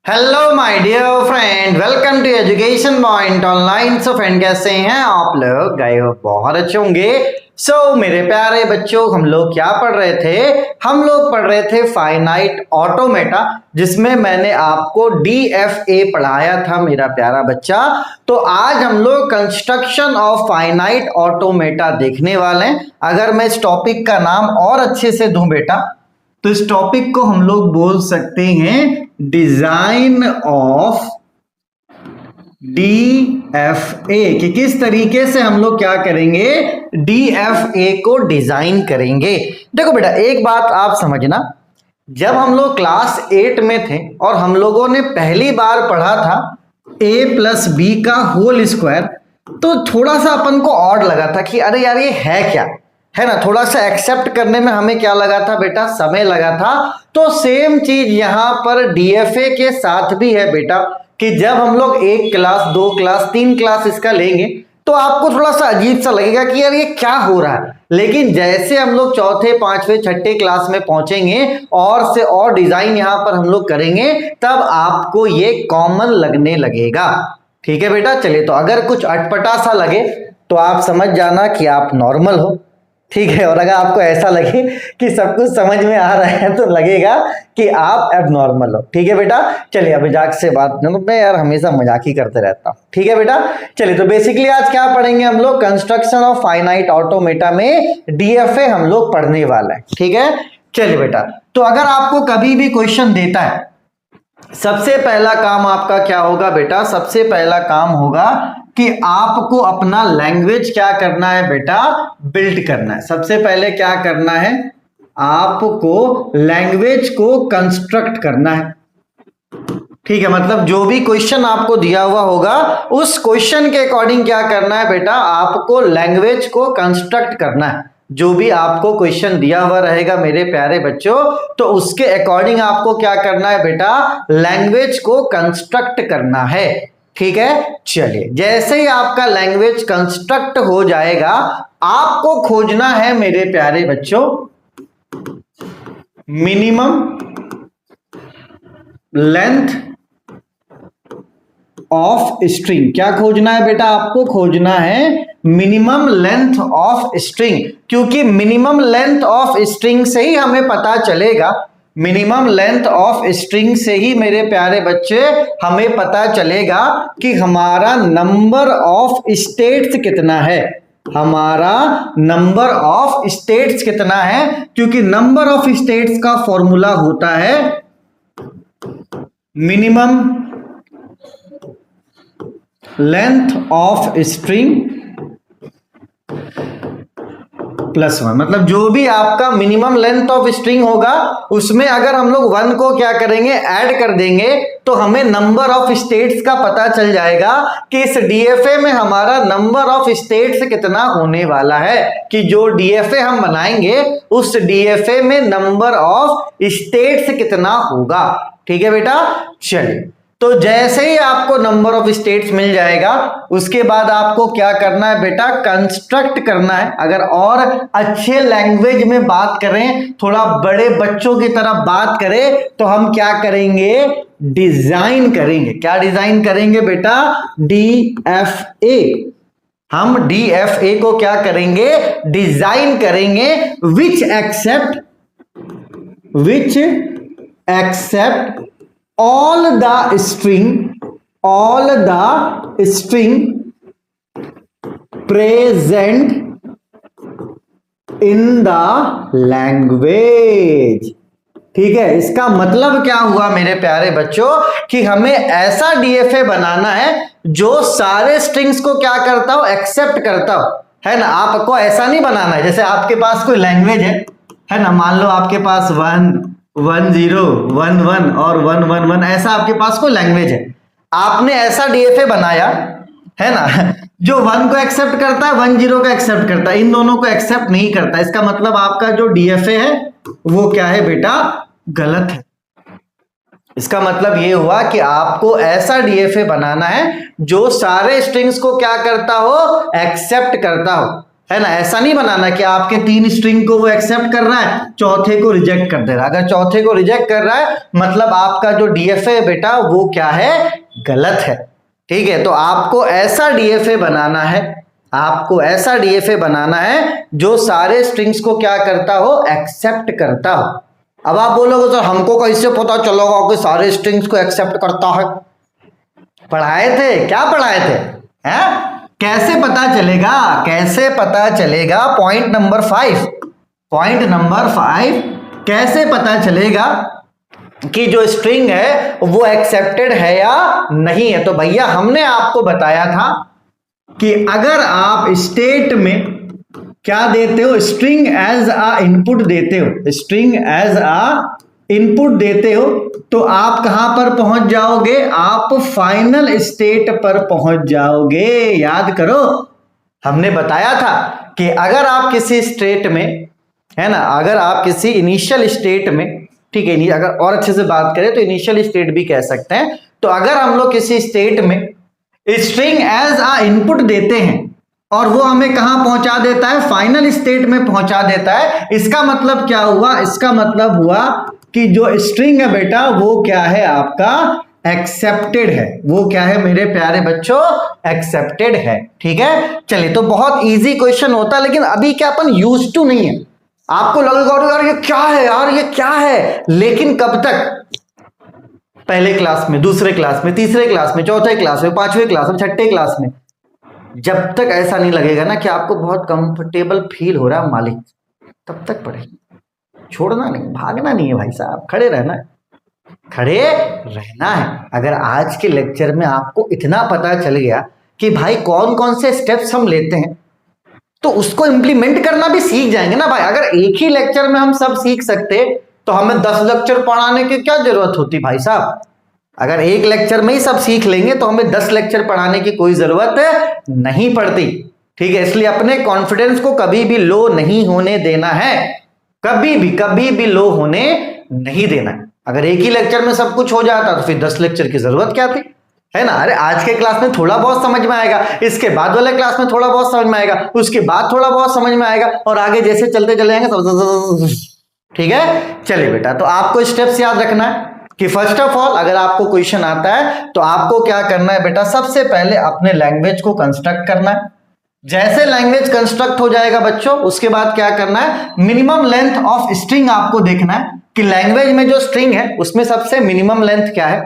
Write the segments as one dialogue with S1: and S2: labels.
S1: Hello my dear friend, welcome to education point online. So friend, कैसे हैं आप लोग? गए हो बहुत अच्छे होंगे। मेरे प्यारे बच्चों, हम लोग क्या पढ़ रहे थे? हम लोग पढ़ रहे थे फाइनाइट ऑटोमेटा, जिसमें मैंने आपको DFA पढ़ाया था मेरा प्यारा बच्चा। तो आज हम लोग कंस्ट्रक्शन ऑफ फाइनाइट ऑटोमेटा देखने वाले हैं। अगर मैं इस टॉपिक का नाम और अच्छे से दूं बेटा, तो इस टॉपिक को हम लोग बोल सकते हैं डिजाइन ऑफ DFA, कि किस तरीके से हम लोग क्या करेंगे, DFA को डिजाइन करेंगे। देखो बेटा, एक बात आप समझना, जब हम लोग क्लास 8 में थे और हम लोगों ने पहली बार पढ़ा था A+B का होल स्क्वायर, तो थोड़ा सा अपन को ऑड लगा था कि अरे यार ये है क्या, है ना। थोड़ा सा एक्सेप्ट करने में हमें क्या लगा था बेटा, समय लगा था। तो सेम चीज यहां पर DFA के साथ भी है बेटा, कि जब हम लोग 1 क्लास 2 क्लास 3 क्लास इसका लेंगे तो आपको थोड़ा सा अजीब सा लगेगा कि यार ये क्या हो रहा है। लेकिन जैसे हम लोग चौथे पांचवें छठे क्लास में पहुंचेंगे और से और डिजाइन यहां पर हम लोग करेंगे, तब आपको ये कॉमन लगने लगेगा। ठीक है बेटा, चलिए। तो अगर कुछ अटपटा सा लगे तो आप समझ जाना कि आप नॉर्मल हो, ठीक है। और अगर आपको ऐसा लगे कि सब कुछ समझ में आ रहा है तो लगेगा कि आप एबनॉर्मल हो। ठीक है बेटा, चलिए। अब मजाक से बात नहीं, मैं यार हमेशा मजाक ही करते रहता हूँ। ठीक है बेटा, चलिए। तो बेसिकली आज क्या पढ़ेंगे हम लोग, कंस्ट्रक्शन ऑफ फाइनाइट ऑटोमेटा में DFA हम लोग पढ़ने वाले हैं। ठीक है, चलिए बेटा। तो अगर आपको कभी भी क्वेश्चन देता है, सबसे पहला काम आपका क्या होगा बेटा? सबसे पहला काम होगा कि आपको अपना लैंग्वेज क्या करना है बेटा, बिल्ड करना है। सबसे पहले क्या करना है, आपको लैंग्वेज को कंस्ट्रक्ट करना है। ठीक है, मतलब जो भी क्वेश्चन आपको दिया हुआ होगा उस क्वेश्चन के अकॉर्डिंग क्या करना है बेटा, आपको लैंग्वेज को कंस्ट्रक्ट करना है। जो भी आपको क्वेश्चन दिया हुआ रहेगा मेरे प्यारे बच्चों, तो उसके अकॉर्डिंग आपको क्या करना है बेटा, लैंग्वेज को कंस्ट्रक्ट करना है। ठीक है, चलिए। जैसे ही आपका लैंग्वेज कंस्ट्रक्ट हो जाएगा, आपको खोजना है मेरे प्यारे बच्चों मिनिमम लेंथ ऑफ स्ट्रिंग। क्या खोजना है बेटा? आपको खोजना है मिनिमम लेंथ ऑफ स्ट्रिंग, क्योंकि मिनिमम लेंथ ऑफ स्ट्रिंग से ही हमें पता चलेगा, मिनिमम लेंथ ऑफ स्ट्रिंग से ही मेरे प्यारे बच्चे हमें पता चलेगा कि हमारा नंबर ऑफ स्टेट्स कितना है, हमारा नंबर ऑफ स्टेट्स कितना है। क्योंकि नंबर ऑफ स्टेट्स का फॉर्मूला होता है मिनिमम लेंथ ऑफ स्ट्रिंग +1। मतलब जो भी आपका मिनिमम लेंथ ऑफ स्ट्रिंग होगा, उसमें अगर हम लोग 1 को क्या करेंगे, ऐड कर देंगे, तो हमें नंबर ऑफ स्टेट्स का पता चल जाएगा कि इस DFA में हमारा नंबर ऑफ स्टेट्स कितना होने वाला है। कि जो DFA हम बनाएंगे उस DFA में नंबर ऑफ स्टेट्स कितना होगा। ठीक है बेटा, चलिए। तो जैसे ही आपको नंबर ऑफ स्टेट्स मिल जाएगा, उसके बाद आपको क्या करना है बेटा, कंस्ट्रक्ट करना है। अगर और अच्छे लैंग्वेज में बात करें, थोड़ा बड़े बच्चों की तरह बात करें, तो हम क्या करेंगे, डिजाइन करेंगे। क्या डिजाइन करेंगे बेटा? DFA। हम DFA को क्या करेंगे, डिजाइन करेंगे, which accept all the string present in the language। ठीक है, इसका मतलब क्या हुआ मेरे प्यारे बच्चों, कि हमें ऐसा DFA बनाना है जो सारे स्ट्रिंग्स को क्या करता हो, एक्सेप्ट करता हो, है ना। आपको ऐसा नहीं बनाना है जैसे आपके पास कोई लैंग्वेज है ना। मान लो आपके पास 1 1 0 1 1 और 1 1 1, ऐसा आपके पास कोई लैंग्वेज है। आपने ऐसा DFA बनाया है ना जो 1 को एक्सेप्ट करता है, 1 0 को एक्सेप्ट करता है, इन दोनों को एक्सेप्ट नहीं करता। इसका मतलब आपका जो DFA है वो क्या है बेटा, गलत है। इसका मतलब ये हुआ कि आपको ऐसा DFA बनाना है जो सारे स्ट्रिंग्स को क्या करता हो, एक्सेप्ट करता हो। है ना। ऐसा नहीं बनाना कि आपके 3 स्ट्रिंग को वो एक्सेप्ट कर रहा है, चौथे को रिजेक्ट कर दे रहा है। अगर चौथे को रिजेक्ट कर रहा है मतलब आपका जो डीएफए है बेटा वो क्या है, गलत है। ठीक है, तो आपको ऐसा डीएफए बनाना है, आपको ऐसा डीएफए बनाना है जो सारे स्ट्रिंग्स को क्या करता हो, एक्सेप्ट करता हो। अब आप बोलोगे सर हमको कैसे पता चलेगा कि सारे स्ट्रिंग्स को एक्सेप्ट करता है? पढ़ाए थे, क्या पढ़ाए थे, हैं? कैसे पता चलेगा, कैसे पता चलेगा? पॉइंट नंबर 5, पॉइंट नंबर 5, कैसे पता चलेगा कि जो स्ट्रिंग है वो एक्सेप्टेड है या नहीं है? तो भैया हमने आपको बताया था कि अगर आप स्टेट में क्या देते हो, स्ट्रिंग एज अ इनपुट देते हो, स्ट्रिंग एज अ इनपुट देते हो, तो आप कहां पर पहुंच जाओगे, आप फाइनल स्टेट पर पहुंच जाओगे। याद करो, हमने बताया था कि अगर आप किसी स्टेट में, है ना, अगर आप किसी इनिशियल स्टेट में, ठीक है, अगर और अच्छे से बात करें तो इनिशियल स्टेट भी कह सकते हैं। तो अगर हम लोग किसी स्टेट में स्ट्रिंग एज अ इनपुट देते हैं और वो हमें कहां पहुंचा देता है, फाइनल स्टेट में पहुंचा देता है, इसका मतलब क्या हुआ, इसका मतलब हुआ कि जो स्ट्रिंग है बेटा वो क्या है, आपका एक्सेप्टेड है। वो क्या है मेरे प्यारे बच्चों, एक्सेप्टेड है। ठीक है, चलिए, तो बहुत इजी क्वेश्चन होता है, लेकिन अभी क्या अपन यूज टू नहीं है। आपको लगेगा यार ये क्या है, यार ये क्या है, लेकिन कब तक, पहले क्लास में, दूसरे क्लास में, तीसरे क्लास में, चौथे क्लास में, पांचवें क्लास में, छठे क्लास में, जब तक ऐसा नहीं लगेगा ना कि आपको बहुत कंफर्टेबल फील हो रहा है मालिक, तब तक पढ़ेंगे। छोड़ना नहीं, भागना नहीं है भाई साहब, खड़े रहना है, खड़े रहना है। अगर आज के लेक्चर में आपको इतना पता चल गया कि भाई कौन कौन से स्टेप्स हम लेते हैं, तो उसको इंप्लीमेंट करना भी सीख जाएंगे ना भाई। अगर एक ही लेक्चर में हम सब सीख सकते तो हमें 10 लेक्चर पढ़ाने की क्या जरूरत होती भाई साहब। अगर एक लेक्चर में ही सब सीख लेंगे तो हमें 10 लेक्चर पढ़ाने की कोई जरूरत नहीं पड़ती। ठीक है, इसलिए अपने कॉन्फिडेंस को कभी भी लो नहीं होने देना है, कभी भी लो होने नहीं देना है। अगर एक ही लेक्चर में सब कुछ हो जाता तो फिर 10 लेक्चर की जरूरत क्या थी, है ना। अरे आज के क्लास में थोड़ा बहुत समझ में आएगा, इसके बाद वाले क्लास में थोड़ा बहुत समझ में आएगा, उसके बाद थोड़ा बहुत समझ में आएगा, और आगे जैसे चलते चले जाएंगे। ठीक है, चलिए बेटा, तो आपको स्टेप्स याद रखना है कि फर्स्ट ऑफ ऑल अगर आपको क्वेश्चन आता है तो आपको क्या करना है बेटा, सबसे पहले अपने लैंग्वेज को कंस्ट्रक्ट करना है। जैसे लैंग्वेज कंस्ट्रक्ट हो जाएगा बच्चों, उसके बाद क्या करना है, मिनिमम लेंथ ऑफ स्ट्रिंग आपको देखना है कि लैंग्वेज में जो स्ट्रिंग है उसमें सबसे मिनिमम लेंथ क्या है।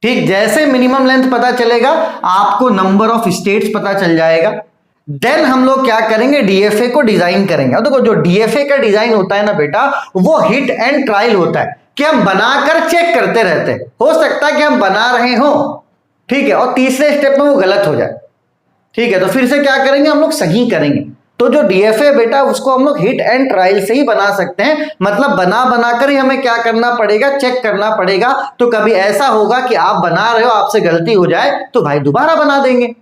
S1: ठीक, जैसे मिनिमम लेंथ पता चलेगा आपको नंबर ऑफ स्टेट्स पता चल जाएगा। देन हम लोग क्या करेंगे, डीएफए को डिजाइन करेंगे। और देखो जो डीएफए का डिजाइन होता है ना बेटा, वो हिट एंड ट्रायल होता है कि हम बनाकर चेक करते रहते हैं। हो सकता है कि हम बना रहे हो, ठीक है, और तीसरे स्टेप में वो गलत हो जाए, ठीक है, तो फिर से क्या करेंगे, हम लोग सही करेंगे। तो जो डीएफए बेटा उसको हम लोग हिट एंड ट्रायल से ही बना सकते हैं, मतलब बना बनाकर ही हमें क्या करना पड़ेगा, चेक करना पड़ेगा। तो कभी ऐसा होगा कि आप बना रहे हो, आपसे गलती हो जाए तो भाई दोबारा बना देंगे,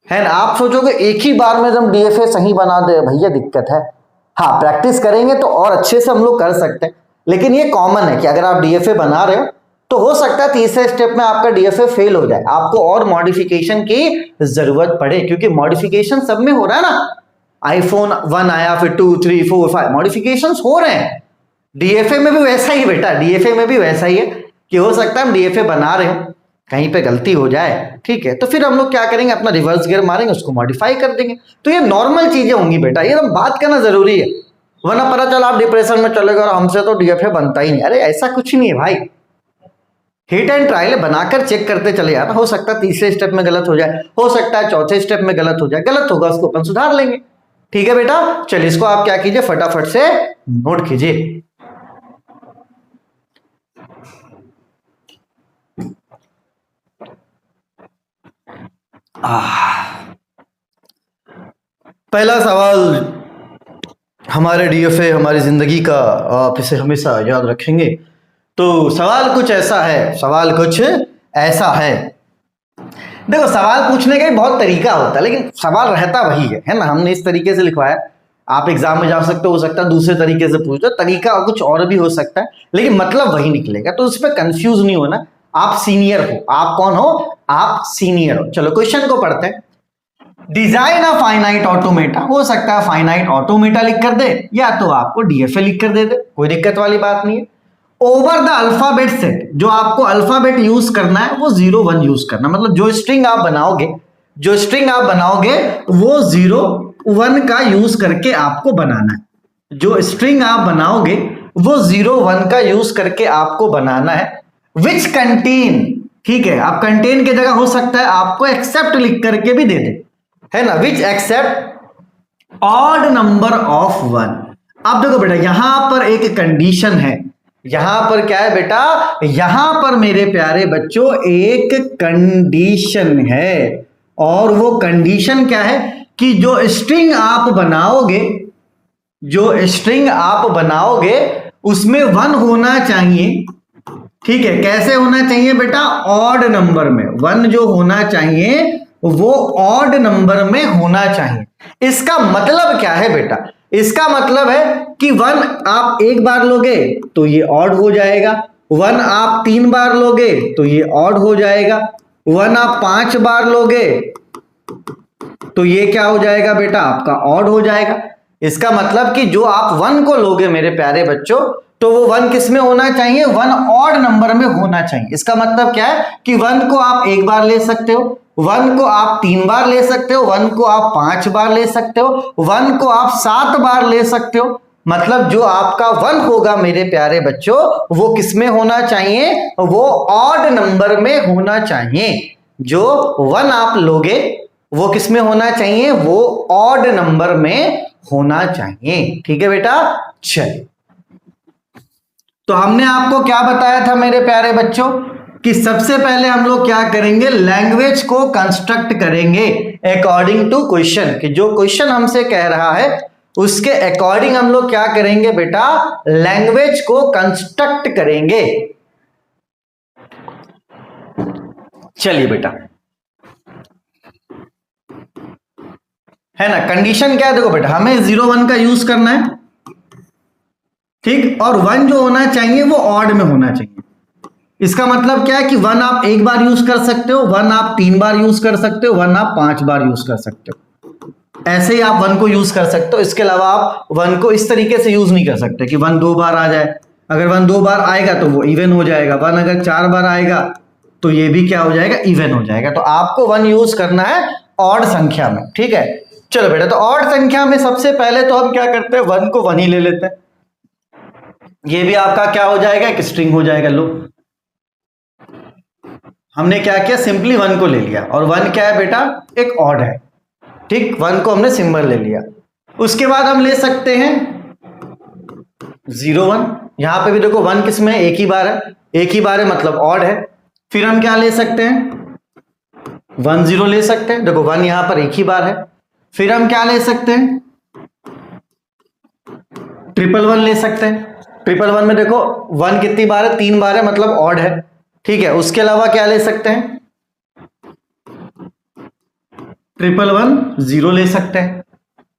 S1: है ना। आप सोचोगे एक ही बार में हम डीएफए सही बना दे, भैया दिक्कत है। हाँ, प्रैक्टिस करेंगे तो और अच्छे से हम लोग कर सकते हैं, लेकिन ये कॉमन है कि अगर आप डीएफए बना रहे हो तो हो सकता है तीसरे स्टेप में आपका डीएफए फेल हो जाए, आपको और मॉडिफिकेशन की जरूरत पड़े, क्योंकि मॉडिफिकेशन सब में हो रहा है ना। आईफोन 1 आया, फिर 2, 3, 4, 5 मॉडिफिकेशन हो रहे हैं। डीएफए में भी वैसा ही बेटा, डीएफए में भी वैसा ही है कि हो सकता है हम डीएफए बना रहे हो, कहीं पे गलती हो जाए, ठीक है, तो फिर हम लोग क्या करेंगे, अपना रिवर्स गियर मारेंगे, उसको मॉडिफाई कर देंगे। तो ये नॉर्मल चीजें होंगी बेटा, ये तो बात करना जरूरी है, वरना पता चला आप डिप्रेशन में चले गए और हमसे तो डीएफए बनता ही नहीं। अरे ऐसा कुछ नहीं है भाई, हिट एंड ट्रायल बनाकर चेक करते चले जाना। हो सकता है तीसरे स्टेप में गलत हो जाए, हो सकता है चौथे स्टेप में गलत हो जाए, गलत होगा उसको अपन सुधार लेंगे। ठीक है बेटा, चलिए इसको आप क्या कीजिए, फटाफट से नोट कीजिए। पहला सवाल हमारे डीएफए हमारी जिंदगी का, आप इसे हमेशा याद रखेंगे। तो सवाल कुछ ऐसा है, सवाल कुछ ऐसा है। देखो सवाल पूछने का भी बहुत तरीका होता है, लेकिन सवाल रहता वही है ना। हमने इस तरीके से लिखवाया, आप एग्जाम में जा सकते हो सकता है दूसरे तरीके से पूछ दो, तरीका कुछ और भी हो सकता है, लेकिन मतलब वही निकलेगा। तो उस पर कंफ्यूज नहीं होना। आप सीनियर हो, आप कौन हो, आप सीनियर हो। चलो क्वेश्चन को पढ़ते हैं। डिजाइन अ फाइनाइट ऑटोमेटा, हो सकता है फाइनाइट ऑटोमेटा लिख कर दे या तो आपको डीएफए लिख कर दे दे, कोई दिक्कत वाली बात नहीं है। ओवर द अल्फाबेट सेट, जो आपको अल्फाबेट यूज करना है वो 0 1 यूज करना, मतलब जो स्ट्रिंग आप बनाओगे वो 0 1 का यूज करके आपको बनाना है। जो स्ट्रिंग आप बनाओगे वो 0 1 का यूज करके आपको बनाना है। विच कंटेन, ठीक है, आप कंटेन की जगह हो सकता है आपको एक्सेप्ट लिख करके भी दे दे, है ना, which accept odd number of 1। अब देखो बेटा यहां पर एक कंडीशन है, यहां पर क्या है बेटा, यहां पर मेरे प्यारे बच्चों एक कंडीशन है, और वो कंडीशन क्या है कि जो स्ट्रिंग आप बनाओगे उसमें 1 होना चाहिए, ठीक है। कैसे होना चाहिए बेटा, ऑड नंबर में। 1 जो होना चाहिए वो ऑड नंबर में होना चाहिए। इसका मतलब क्या है बेटा, इसका मतलब है कि 1 आप एक बार लोगे तो ये ऑड हो जाएगा, 1 आप 3 बार लोगे तो ये ऑड हो जाएगा, 1 आप 5 बार लोगे तो ये क्या हो जाएगा बेटा, आपका ऑड हो जाएगा। इसका मतलब कि जो आप 1 को लोगे मेरे प्यारे बच्चों, तो वो 1 किस में होना चाहिए, 1 ऑड नंबर में होना चाहिए। इसका मतलब क्या है कि 1 को आप एक बार ले सकते हो, 1 को आप 3 बार ले सकते हो, 1 को आप 5 बार ले सकते हो, 1 को आप 7 बार ले सकते हो। मतलब जो आपका 1 होगा मेरे प्यारे बच्चों वो किस में होना चाहिए, वो ऑड नंबर में होना चाहिए। जो 1 आप लोगे वो किस में होना चाहिए, वो ऑड नंबर में होना चाहिए। ठीक है बेटा, चलिए। तो हमने आपको क्या बताया था मेरे प्यारे बच्चों कि सबसे पहले हम लोग क्या करेंगे, लैंग्वेज को कंस्ट्रक्ट करेंगे अकॉर्डिंग टू क्वेश्चन, कि जो क्वेश्चन हमसे कह रहा है उसके अकॉर्डिंग हम लोग क्या करेंगे बेटा, लैंग्वेज को कंस्ट्रक्ट करेंगे। चलिए बेटा, है ना, कंडीशन क्या है, देखो बेटा हमें 0 1 का यूज करना है, ठीक, और 1 जो होना चाहिए वो ऑड में होना चाहिए। इसका मतलब क्या है कि 1 आप एक बार यूज कर सकते हो, 1 आप 3 बार यूज कर सकते हो, 1 आप 5 बार यूज कर सकते हो। ऐसे ही आप 1 को यूज कर सकते हो, इसके अलावा आप 1 को इस तरीके से यूज नहीं कर सकते कि 1 2 बार आ जाए। अगर 1 2 बार आएगा तो वो इवन हो जाएगा, 1 अगर 4 बार आएगा तो ये भी क्या हो जाएगा, इवन हो जाएगा। तो आपको 1 यूज करना है ऑड संख्या में, ठीक है। चलो बेटा, तो ऑड संख्या में सबसे पहले तो हम क्या करते हैं, 1 को 1 ही ले लेते हैं। ये भी आपका क्या हो जाएगा, एक स्ट्रिंग हो जाएगा। लो हमने क्या किया, सिंपली 1 को ले लिया, और 1 क्या है बेटा, एक ऑड है, ठीक। 1 को हमने सिंबल ले लिया। उसके बाद हम ले सकते हैं 0 1, यहां पे भी देखो 1 किसमें, एक ही बार है, एक ही बार है मतलब ऑड है। फिर हम क्या ले सकते हैं, 1 0 ले सकते हैं, देखो 1 यहां पर एक ही बार है। फिर हम क्या ले सकते हैं, 1 1 ले सकते हैं। 1 1 में देखो 1 कितनी बार है, 3 बार है मतलब ऑड है, ठीक है। उसके अलावा क्या ले सकते हैं, 1 1 0 ले सकते हैं,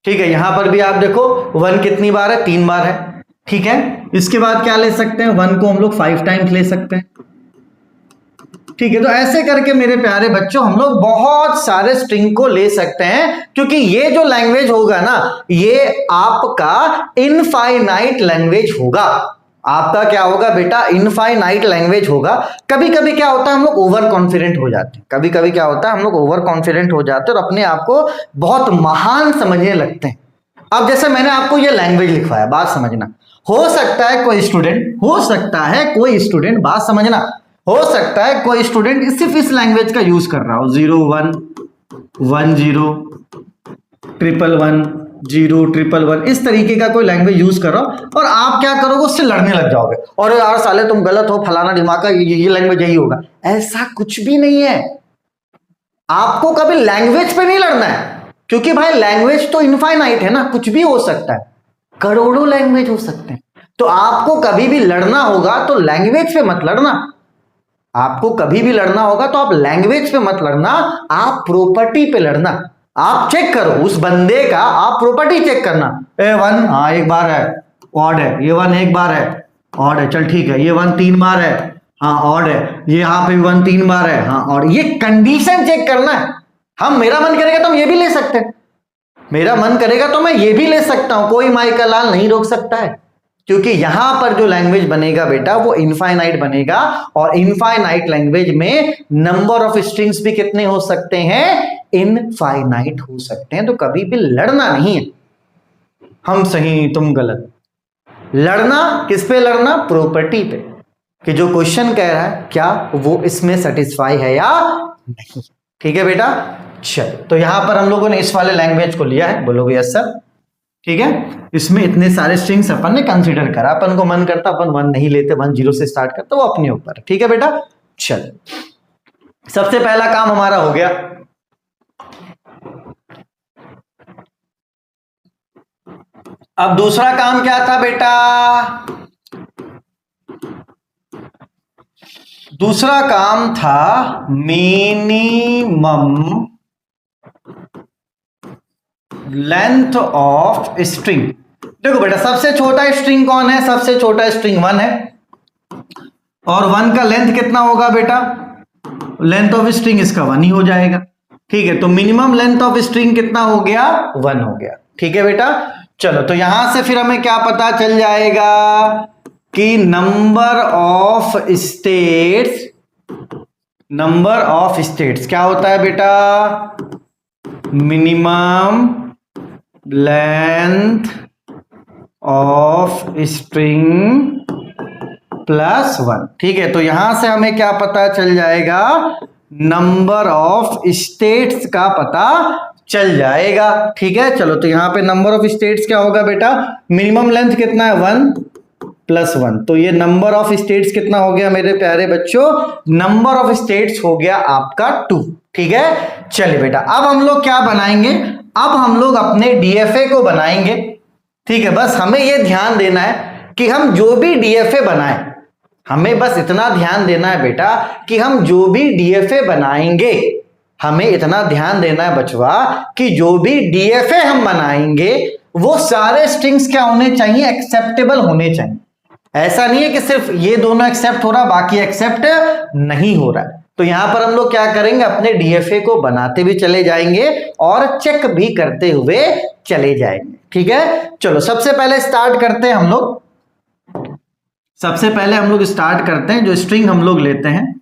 S1: ठीक है। यहां पर भी आप देखो 1 कितनी बार है, 3 बार है, ठीक है। इसके बाद क्या ले सकते हैं, 1 को हम लोग 5 टाइम्स ले सकते हैं, ठीक है। तो ऐसे करके मेरे प्यारे बच्चों हम लोग बहुत सारे स्ट्रिंग को ले सकते हैं, क्योंकि ये जो लैंग्वेज होगा ना, ये आपका इनफाइनाइट लैंग्वेज होगा। आपका क्या होगा बेटा, इनफाइनाइट लैंग्वेज होगा। कभी कभी क्या होता है, हम लोग ओवर कॉन्फिडेंट हो जाते हैं, कभी कभी क्या होता है, हम लोग ओवर कॉन्फिडेंट हो जाते हैं और अपने आप को बहुत महान समझने लगते हैं। अब जैसे मैंने आपको ये लैंग्वेज लिखवाया, बात समझना, हो सकता है कोई स्टूडेंट, बात समझना, हो सकता है कोई स्टूडेंट सिर्फ इस लैंग्वेज का यूज कर रहा हो, 0 1 1 0 1 1 0 1 1 इस तरीके का कोई लैंग्वेज यूज कर रहा हो, और आप क्या करोगे, उससे लड़ने लग जाओगे, और यार साले तुम गलत हो, फलाना दिमाग का, ये लैंग्वेज यही होगा। ऐसा कुछ भी नहीं है। आपको कभी लैंग्वेज पे नहीं लड़ना है, क्योंकि भाई लैंग्वेज तो इनफाइनाइट है ना, कुछ भी हो सकता है, करोड़ों लैंग्वेज हो सकते हैं। तो आपको कभी भी लड़ना होगा तो लैंग्वेज पे मत लड़ना, आपको कभी भी लड़ना होगा तो आप लैंग्वेज पे मत लड़ना, आप प्रॉपर्टी पे लड़ना। आप चेक करो उस बंदे का, आप प्रॉपर्टी चेक करना, 1 हाँ एक बार है, ऑड है, ये 1 एक बार है, ऑड है, चल ठीक है, ये 1 3 बार है, हाँ ऑड है, ये यहाँ पे 1 3 बार है, हाँ ऑड। ये कंडीशन चेक करना है, हम मेरा मन करेगा तो हम ये भी ले सकते हैं, मेरा मन करेगा तो मैं ये भी ले सकता हूं, कोई माई का लाल नहीं रोक सकता है, क्योंकि यहां पर जो लैंग्वेज बनेगा बेटा वो इनफाइनाइट बनेगा, और इनफाइनाइट लैंग्वेज में नंबर ऑफ स्ट्रिंग्स भी कितने हो सकते हैं, इनफाइनाइट हो सकते हैं। तो कभी भी लड़ना नहीं है, हम सही तुम गलत, लड़ना किस पे लड़ना, प्रॉपर्टी पे, कि जो क्वेश्चन कह रहा है क्या वो इसमें सेटिस्फाई है या नहीं। ठीक है बेटा, चलो तो यहां पर हम लोगों ने इस वाले लैंग्वेज को लिया है, बोलोगे यस सर, ठीक है। इसमें इतने सारे स्ट्रिंग्स अपन ने कंसीडर करा, अपन को मन करता अपन 1 नहीं लेते, 1 0 से स्टार्ट करते, वो अपने ऊपर, ठीक है बेटा। चलो सबसे पहला काम हमारा हो गया। अब दूसरा काम क्या था बेटा, दूसरा काम था मिनिमम लेंथ ऑफ स्ट्रिंग। देखो बेटा सबसे छोटा स्ट्रिंग कौन है, सबसे छोटा स्ट्रिंग 1 है, और 1 का लेंथ कितना होगा बेटा, लेंथ ऑफ स्ट्रिंग इसका 1 ही हो जाएगा, ठीक है। तो मिनिमम लेंथ ऑफ स्ट्रिंग कितना हो गया, 1 हो गया, ठीक है बेटा। चलो तो यहां से फिर हमें क्या पता चल जाएगा कि number of states, number of states क्या होता है बेटा, minimum length of string plus 1, ठीक है। तो यहां से हमें क्या पता चल जाएगा, नंबर ऑफ स्टेट्स का पता चल जाएगा, ठीक है। चलो तो यहां पे नंबर ऑफ स्टेट्स क्या होगा बेटा, मिनिमम लेंथ कितना है 1 प्लस 1, तो ये नंबर ऑफ स्टेट्स कितना हो गया मेरे प्यारे बच्चों, नंबर ऑफ स्टेट्स हो गया आपका 2, ठीक है। चलिए बेटा अब हम लोग क्या बनाएंगे, अब हम लोग अपने डीएफए को बनाएंगे, ठीक है। बस हमें यह ध्यान देना है कि हम जो भी डीएफए बनाएं, हमें बस इतना ध्यान देना है बेटा कि हम जो भी डीएफए बनाएंगे, हमें इतना ध्यान देना है बचवा कि जो भी डीएफए हम बनाएंगे वो सारे स्ट्रिंग्स क्या होने चाहिए, एक्सेप्टेबल होने चाहिए। ऐसा नहीं है कि सिर्फ ये दोनों एक्सेप्ट हो रहा बाकी एक्सेप्ट नहीं हो रहा है। तो यहां पर हम लोग क्या करेंगे, अपने डीएफए को बनाते भी चले जाएंगे और चेक भी करते हुए चले जाएंगे, ठीक है। चलो सबसे पहले स्टार्ट करते हैं हम लोग, सबसे पहले हम लोग स्टार्ट करते हैं, जो स्ट्रिंग हम लोग लेते हैं,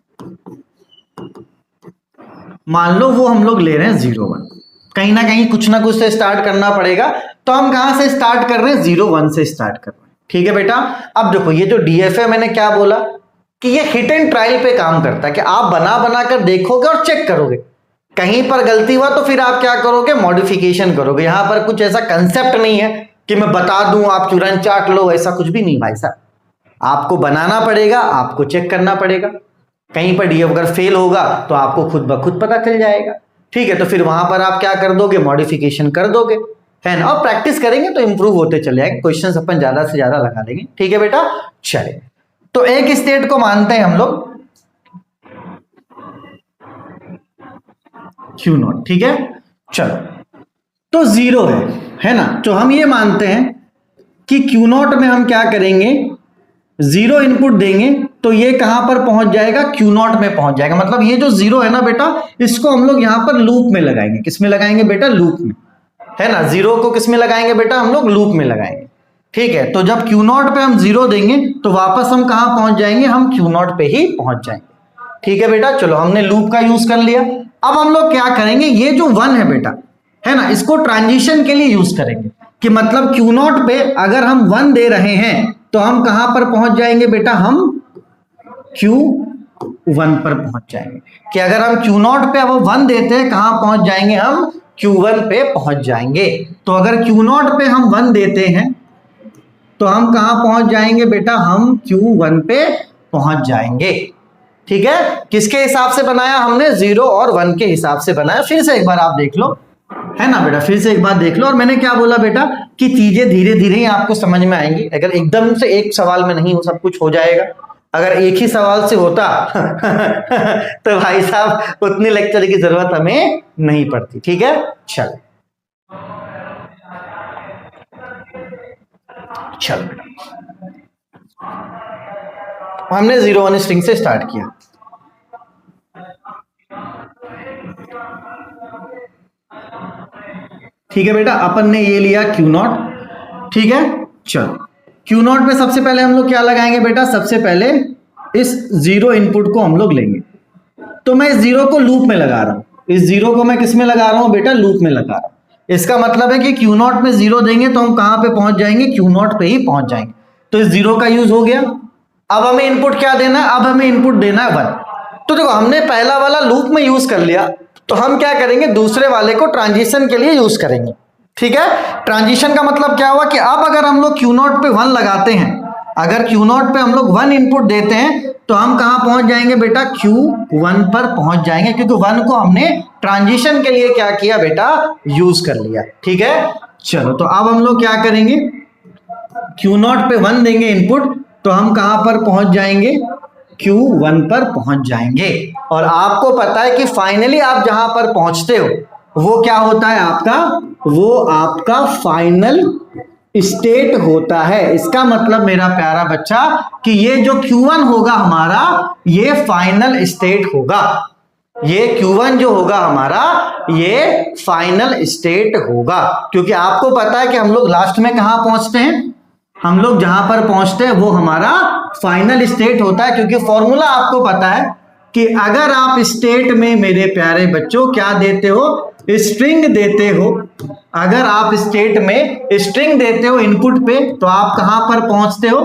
S1: मान लो वो हम लोग ले रहे हैं 0 1, कहीं ना कहीं कुछ ना कुछ से स्टार्ट करना पड़ेगा, तो हम कहां से स्टार्ट कर रहे हैं, 0 1 से स्टार्ट कर रहे हैं, ठीक है बेटा। अब देखो ये जो डीएफए मैंने क्या बोला कि ये हिट एंड ट्रायल पे काम करता है, कि आप बना बना कर देखोगे और चेक करोगे, कहीं पर गलती हुआ तो फिर आप क्या करोगे, मॉडिफिकेशन करोगे। यहां पर कुछ ऐसा कंसेप्ट नहीं है कि मैं बता दूं आप तुरंत चाट लो, ऐसा कुछ भी नहीं भाई साहब, आपको बनाना पड़ेगा, आपको चेक करना पड़ेगा, कहीं पर डीएफ अगर फेल होगा तो आपको खुद ब खुद पता चल जाएगा, ठीक है। तो फिर वहां पर आप क्या कर दोगे, मॉडिफिकेशन कर दोगे, है ना, और प्रैक्टिस करेंगे तो इंप्रूव होते चले जाएंगे, क्वेश्चंस अपन ज्यादा से ज्यादा लगा लेंगे, ठीक है बेटा। चलिए तो एक स्टेट को मानते हैं हम लोग Q0, ठीक है। चलो तो 0 है ना, तो हम ये मानते हैं कि Q0 में हम क्या करेंगे, 0 इनपुट देंगे तो ये कहां पर पहुंच जाएगा, Q0 में पहुंच जाएगा। मतलब ये जो 0 है ना बेटा, इसको हम लोग यहां पर लूप में लगाएंगे, किसमें लगाएंगे बेटा, लूप में, है ना। 0 को किसमें लगाएंगे बेटा, हम लोग लूप में लगाएंगे, ठीक है। तो जब Q0 पे हम 0 देंगे तो वापस हम कहां पहुंच जाएंगे, हम Q0 पे ही पहुंच जाएंगे, ठीक है बेटा। चलो हमने लूप का यूज कर लिया। अब हम लोग क्या करेंगे, ये जो 1 है बेटा, है ना, इसको ट्रांजिशन के लिए यूज करेंगे, कि मतलब Q0 पे अगर हम 1 दे रहे हैं तो हम कहां पर पहुंच जाएंगे बेटा, हम Q1 पर पहुंच जाएंगे, कि अगर हम Q0 पे अब 1 देते हैं कहां पहुंच जाएंगे, हम Q1 पे पहुंच जाएंगे। तो अगर Q0 पे हम 1 देते हैं तो हम कहां पहुंच जाएंगे बेटा, हम Q1 पे पहुंच जाएंगे, ठीक है। किसके हिसाब से बनाया हमने, 0 और 1 के हिसाब से बनाया। फिर से एक बार आप देख लो, है ना बेटा, फिर से एक बार देख लो। और मैंने क्या बोला बेटा कि चीजें धीरे धीरे ही आपको समझ में आएंगी, अगर एकदम से एक सवाल में नहीं हो सब कुछ हो जाएगा। अगर एक ही सवाल से होता तो भाई साहब उतनी लेक्चर की जरूरत हमें नहीं पड़ती, ठीक है। चल चल हमने 0 1 स्ट्रिंग से स्टार्ट किया। ठीक है बेटा, अपन ने ये लिया क्यू नॉट। ठीक है, चलो क्यू नॉट में सबसे पहले हम लोग क्या लगाएंगे बेटा, सबसे पहले इस जीरो इनपुट को हम लोग लेंगे। तो मैं इस जीरो को लूप में लगा रहा हूं, इस जीरो को मैं किस में लगा रहा हूं बेटा, लूप में लगा रहा हूं। इसका मतलब है कि क्यू नॉट में जीरो देंगे तो हम कहां पे पहुंच जाएंगे, क्यू नॉट पे ही पहुंच जाएंगे। तो इस जीरो का यूज हो गया। अब हमें इनपुट क्या देना है, अब हमें इनपुट देना है 1। तो देखो हमने पहला वाला लूप में यूज कर लिया, तो हम क्या करेंगे, दूसरे वाले को ट्रांजिशन के लिए यूज करेंगे। ठीक है, ट्रांजिशन का मतलब क्या हुआ कि अब अगर हम लोग क्यू नॉट पे 1 लगाते हैं, अगर क्यू नॉट पे हम लोग 1 इनपुट देते हैं तो हम कहां पहुंच जाएंगे बेटा, Q1 पर पहुंच जाएंगे, क्योंकि 1 को हमने ट्रांजिशन के लिए क्या किया बेटा, यूज कर लिया। ठीक है, चलो तो अब हम लोग क्या करेंगे, क्यू नॉट पे 1 देंगे इनपुट, तो हम कहां पर पहुंच जाएंगे, Q1 पर पहुंच जाएंगे। और आपको पता है कि फाइनली आप जहां पर पहुंचते हो वो क्या होता है आपका, वो आपका फाइनल स्टेट होता है। इसका मतलब मेरा प्यारा बच्चा कि ये जो Q1 होगा हमारा, ये फाइनल स्टेट होगा। ये Q1 जो होगा हमारा, ये फाइनल स्टेट होगा। क्योंकि आपको पता है कि हम लोग लास्ट में कहां पहुंचते हैं, हम लोग जहां पर पहुंचते हैं वो हमारा फाइनल स्टेट होता है। क्योंकि फॉर्मूला आपको पता है कि अगर आप स्टेट में मेरे प्यारे बच्चों क्या देते हो, स्ट्रिंग देते हो, अगर आप स्टेट में स्ट्रिंग देते हो इनपुट पे, तो आप कहां पर पहुंचते हो,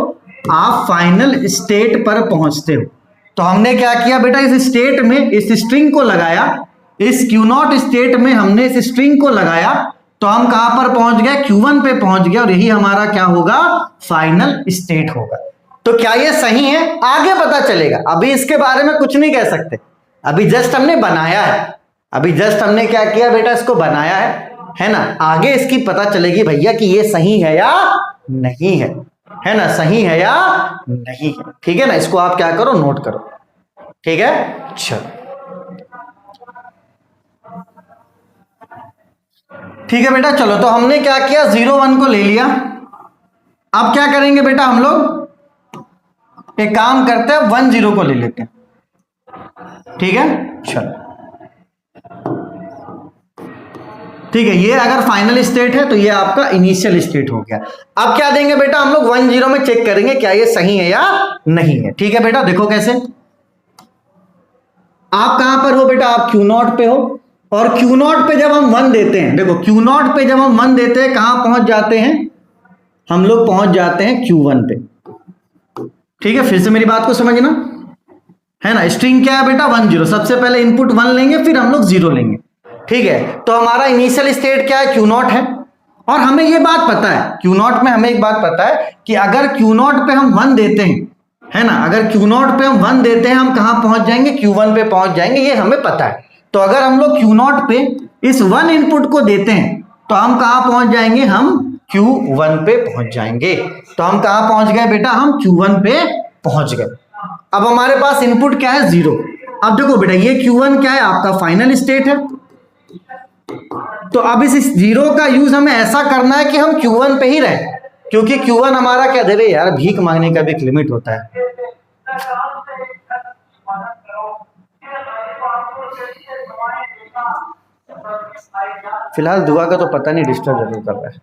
S1: आप फाइनल स्टेट पर पहुंचते हो। तो हमने क्या किया बेटा, इस स्टेट में इस स्ट्रिंग को लगाया, इस क्यू नॉट स्टेट में हमने इस स्ट्रिंग को लगाया, तो हम कहां पर पहुंच गए, Q1 पे पहुंच गए, और यही हमारा क्या होगा, फाइनल स्टेट होगा। तो क्या ये सही है, आगे पता चलेगा, अभी इसके बारे में कुछ नहीं कह सकते, अभी जस्ट हमने बनाया है, अभी जस्ट हमने क्या किया बेटा, इसको बनाया है ना। आगे इसकी पता चलेगी भैया कि ये सही है या नहीं है ना, सही है या नहीं है। ठीक है ना, इसको आप क्या करो, नोट करो। ठीक है, चलो ठीक है बेटा, चलो तो हमने क्या किया, 0 1 को ले लिया। अब क्या करेंगे बेटा, हम लोग एक काम करते हैं, 1 0 को ले लेते हैं। ठीक है, चलो ठीक है, ये अगर फाइनल स्टेट है तो ये आपका इनिशियल स्टेट हो गया। अब क्या देंगे बेटा, हम लोग 1 0 में चेक करेंगे क्या ये सही है या नहीं है। ठीक है बेटा, देखो कैसे, आप कहां पर हो बेटा, आप क्यू नॉट पे हो, और क्यू नॉट पे जब हम 1 देते हैं, देखो क्यू नॉट पे जब हम 1 देते हैं कहां पहुंच जाते हैं, हम लोग पहुंच जाते हैं Q1 पे। ठीक है, फिर से मेरी बात को समझना है ना। स्ट्रिंग क्या है बेटा, 1 0, सबसे पहले इनपुट 1 लेंगे, फिर हम लोग 0 लेंगे। ठीक है, तो हमारा इनिशियल स्टेट क्या है, Q नॉट है। और हमें ये बात पता है, Q नॉट में हमें एक बात पता है कि अगर Q नॉट पे हम 1 देते हैं, है ना, अगर Q नॉट पे हम 1 देते हैं, हम कहां पहुंच जाएंगे, Q1 पे पहुंच जाएंगे, ये हमें पता है। तो अगर हम लोग Q नॉट पे इस 1 इनपुट को देते हैं तो हम कहां पहुंच जाएंगे, हम Q1 पे पहुंच जाएंगे। तो हम कहां पहुंच गए बेटा, हम Q1 पे पहुंच गए। अब हमारे पास इनपुट क्या है, 0। अब देखो बेटा, ये Q1 क्या है, आपका फाइनल स्टेट है। तो अब इस 0 का यूज हमें ऐसा करना है कि हम Q1 पे ही रहे, क्योंकि Q1 हमारा क्या दे रहे यार, भीख मांगने का भी एक लिमिट होता है। फिलहाल दुआ का तो पता नहीं, डिस्टर्ब जरूर कर रहा है।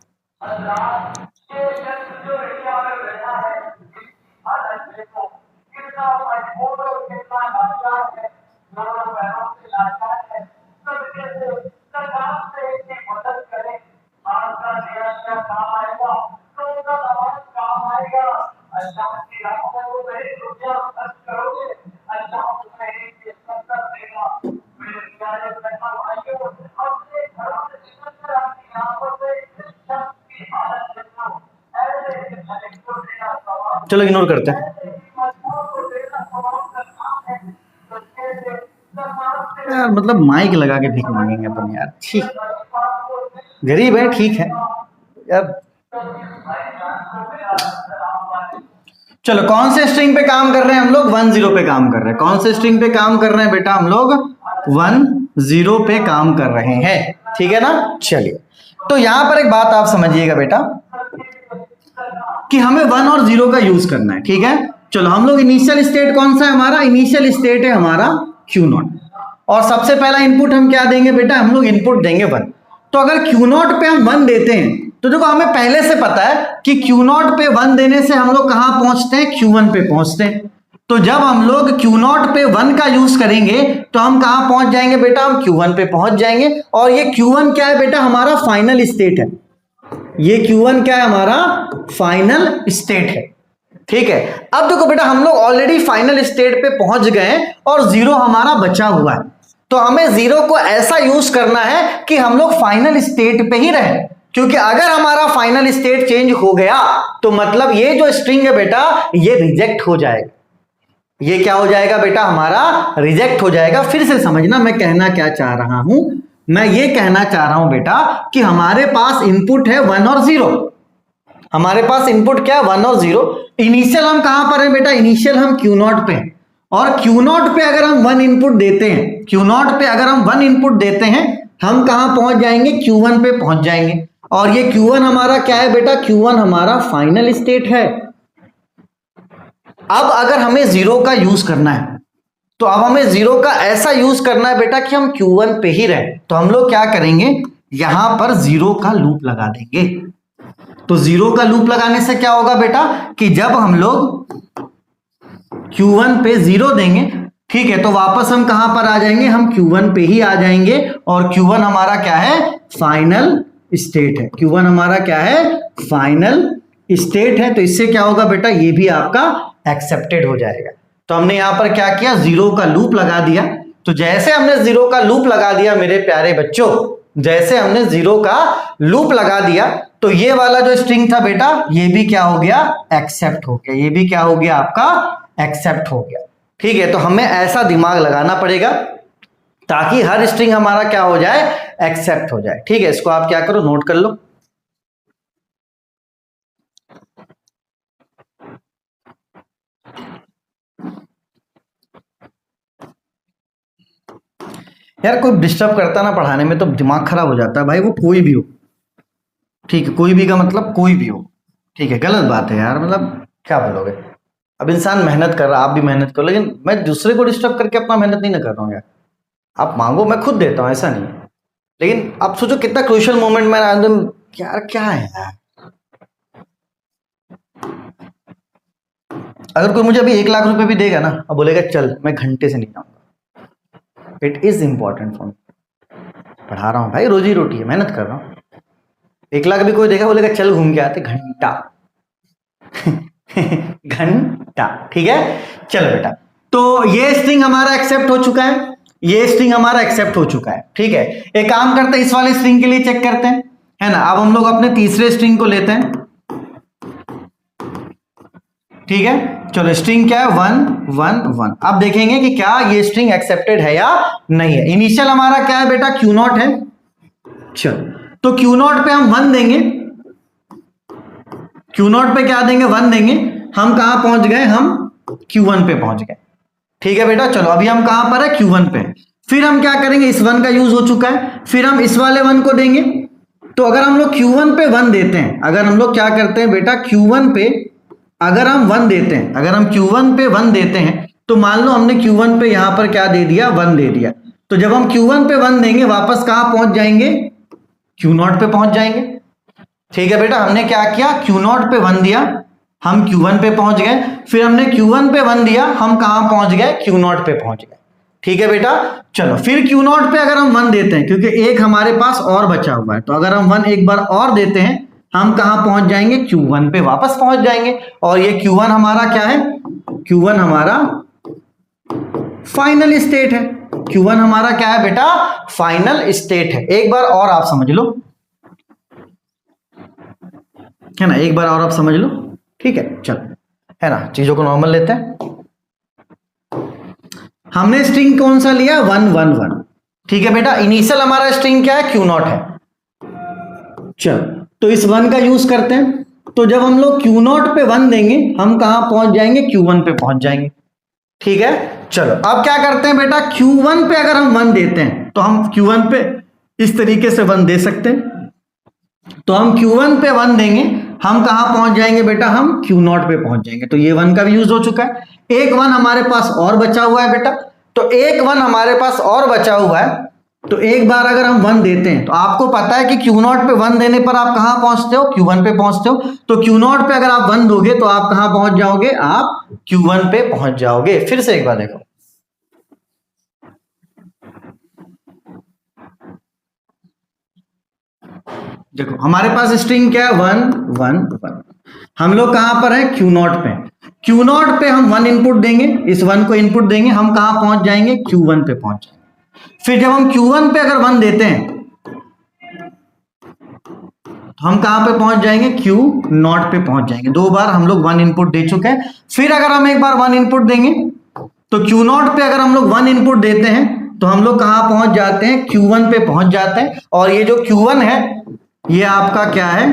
S1: चलो इग्नोर करते हैं यार, मतलब माइक लगा के भीख मांगेंगे अपन यार, ठीक, गरीब है, ठीक है यार। चलो कौन से स्ट्रिंग पे काम कर रहे हैं हम लोग, 1 0 पे काम कर रहे हैं। कौन से स्ट्रिंग पे काम कर रहे हैं बेटा, हम लोग 1 0 पे काम कर रहे हैं। ठीक है ना, चलिए तो यहां पर एक बात आप समझिएगा बेटा कि हमें 1 और 0 का यूज करना है। ठीक है, चलो हम लोग इनिशियल स्टेट कौन सा है हमारा, इनिशियल स्टेट है हमारा Q नॉट। और सबसे पहला इनपुट हम क्या देंगे बेटा, हम लोग इनपुट देंगे 1। तो अगर Q0 पे हम 1 देते हैं तो देखो हमें पहले से पता है कि Q0 पे 1 देने से हम लोग कहां पहुंचते हैं, Q1 पे पहुंचते हैं। तो जब हम लोग Q0 पे 1 का यूज करेंगे तो हम कहां पहुंच जाएंगे बेटा, हम Q1 पे पहुंच जाएंगे। और ये Q1 क्या है बेटा, हमारा फाइनल स्टेट है। ये Q1 क्या है, हमारा फाइनल स्टेट है। ठीक है, अब देखो बेटा हम लोग ऑलरेडी फाइनल स्टेट पे पहुंच गए और जीरो हमारा बचा हुआ है। तो हमें जीरो को ऐसा यूज करना है कि हम लोग फाइनल स्टेट पे ही रहे, क्योंकि अगर हमारा फाइनल स्टेट चेंज हो गया तो मतलब ये जो स्ट्रिंग है बेटा ये रिजेक्ट हो जाएगा। ये क्या हो जाएगा बेटा, हमारा रिजेक्ट हो जाएगा। फिर से समझना मैं कहना क्या चाह रहा हूं। मैं ये कहना चाह रहा हूं बेटा कि हमारे पास इनपुट है 1 और 0। हमारे पास इनपुट क्या है, 1 और 0। इनिशियल हम कहां पर है बेटा, इनिशियल हम Q0 पे हैं। और Q0 पे अगर हम 1 इनपुट देते हैं, Q0 पे अगर हम 1 इनपुट देते हैं, हम कहां पहुंच जाएंगे, Q1 पे पहुंच जाएंगे। और ये Q1 हमारा क्या है बेटा, Q1 हमारा फाइनल स्टेट है। अब अगर हमें 0 का यूज करना है तो अब हमें 0 का ऐसा यूज करना है बेटा कि हम Q1 पे ही रहे। तो हम लोग क्या करेंगे, यहां पर 0 का लूप लगा देंगे। तो 0 का लूप लगाने से क्या होगा बेटा कि जब हम लोग Q1 पे 0 देंगे, ठीक है, तो वापस हम कहां पर आ जाएंगे, हम Q1 पे ही आ जाएंगे। और Q1 हमारा क्या है, फाइनल स्टेट है। Q1 हमारा क्या है, फाइनल स्टेट है। तो इससे क्या होगा बेटा, ये भी आपका एक्सेप्टेड हो जाएगा। तो हमने यहां पर क्या किया, 0 का लूप लगा दिया। तो जैसे हमने 0 का लूप लगा दिया मेरे प्यारे बच्चों, जैसे हमने 0 का लूप लगा दिया तो ये वाला जो स्ट्रिंग था बेटा ये भी क्या हो गया, एक्सेप्ट हो गया। ये भी क्या हो गया, आपका एक्सेप्ट हो गया। ठीक है, तो हमें ऐसा दिमाग लगाना पड़ेगा ताकि हर स्ट्रिंग हमारा क्या हो जाए, एक्सेप्ट हो जाए। ठीक है, इसको आप क्या करो, नोट कर लो। यार कोई डिस्टर्ब करता ना पढ़ाने में तो दिमाग खराब हो जाता है भाई, वो कोई भी हो। ठीक है, कोई भी का मतलब कोई भी हो। ठीक है, गलत बात है यार, मतलब क्या बोलोगे। अब इंसान मेहनत कर रहा, आप भी मेहनत करो, लेकिन मैं दूसरे को डिस्टर्ब करके अपना मेहनत नहीं ना कर रहा हूँ यार। आप मांगो, मैं खुद देता हूँ, ऐसा नहीं है। लेकिन आप सोचो कितना क्रूशियल मोमेंट में एकदम, यार क्या है यार। अगर कोई मुझे अभी 1 लाख रुपए भी देगा ना और बोलेगा चल मैं घंटे से नहीं आऊंगा, it is important for me. पढ़ा रहा हूँ भाई, रोजी रोटी है, मेहनत कर रहा हूँ। 1 लाख भी कोई देगा बोलेगा चल घूम के आते, घंटा घंटा। ठीक है, चलो बेटा, तो ये स्ट्रिंग हमारा एक्सेप्ट हो चुका है, ये स्ट्रिंग हमारा एक्सेप्ट हो चुका है। ठीक है, एक काम करते हैं, इस वाले स्ट्रिंग के लिए चेक करते हैं, है ना। अब हम लोग अपने तीसरे स्ट्रिंग को लेते हैं। ठीक है, चलो स्ट्रिंग क्या है, 1 1 1। अब देखेंगे कि क्या ये स्ट्रिंग एक्सेप्टेड है या नहीं है। इनिशियल हमारा क्या है बेटा, Q0 है। चलो, तो Q0 पे हम 1 देंगे। Q0 पे क्या देंगे, 1 देंगे। हम कहां पहुंच गए, हम Q1 पे पहुंच गए। ठीक है बेटा, चलो अभी हम कहां पर है, Q1 पे। फिर हम क्या करेंगे, इस 1 का यूज हो चुका है, फिर हम इस वाले 1 को देंगे। तो अगर हम लोग Q1 पे 1 देते हैं, अगर हम लोग क्या करते हैं बेटा, Q1 पे अगर हम 1 देते हैं, अगर हम Q1 पे 1 देते हैं, तो मान लो हमने Q1 पे यहां पर क्या दे दिया, 1 दे दिया। तो जब हम Q1 पे 1 देंगे वापस कहां पहुंच जाएंगे, Q0 पे पहुंच जाएंगे। ठीक है बेटा, हमने क्या किया, Q0 पे 1 दिया, हम Q1 पे पहुंच गए। फिर हमने Q1 पे 1 दिया, हम कहां पहुंच गए, Q0 पे पहुंच गए। ठीक है बेटा, चलो फिर Q0 पे अगर हम 1 देते हैं, क्योंकि एक हमारे पास और बचा हुआ है, तो अगर हम 1 एक बार और देते हैं, हम कहां पहुंच जाएंगे, Q1 पे वापस पहुंच जाएंगे। और ये Q1 हमारा क्या है, Q1 हमारा फाइनल स्टेट है। Q1 हमारा क्या है बेटा, फाइनल स्टेट है। एक बार और आप समझ लो, है ना, एक बार और आप समझ लो। ठीक है, चलो, है ना, चीजों को नॉर्मल लेते हैं। हमने स्ट्रिंग कौन सा लिया, 1 1 1। ठीक है बेटा, इनिशियल हमारा स्ट्रिंग क्या है, Q0 है। चलो, तो इस 1 का यूज करते हैं। तो जब हम लोग Q0 पे 1 देंगे, हम कहां पहुंच जाएंगे, Q1 पे पहुंच जाएंगे। ठीक है, चलो अब क्या करते हैं बेटा, Q1 पे अगर हम 1 देते हैं तो हम Q1 पे इस तरीके से 1 दे सकते हैं। तो हम Q1 पे 1 देंगे, हम कहां पहुंच जाएंगे बेटा, हम Q0 पे पहुंच जाएंगे। तो ये 1 का भी यूज हो चुका है। एक 1 हमारे पास और बचा हुआ है बेटा, तो एक 1 हमारे पास और बचा हुआ है। तो एक बार अगर हम 1 देते हैं तो आपको पता है कि Q0 पे 1 देने पर आप कहां पहुंचते हो, Q1 पे पहुंचते हो। तो Q0 पे अगर आप 1 दोगे तो आप कहां पहुंच जाओगे, आप Q1 पे पहुंच जाओगे। फिर से एक बार देखो, देखो हमारे पास स्ट्रिंग क्या है, 1 1 1। हम लोग कहां पर है, Q0 पे। Q0 पे हम 1 इनपुट देंगे, इस 1 को इनपुट देंगे, हम कहां पहुंच जाएंगे, Q1 पे पहुंच जाएंगे। फिर जब हम Q1 पे अगर 1 देते हैं तो हम कहां पे पहुंच जाएंगे, Q0 पे पहुंच जाएंगे। 2 बार हम लोग 1 इनपुट दे चुके हैं। फिर अगर हम एक बार 1 इनपुट देंगे तो Q0 पे अगर हम लोग 1 इनपुट देते हैं तो हम लोग कहां पहुंच जाते हैं, Q1 पे पहुंच जाते हैं। और ये जो Q1 है ये आपका क्या है,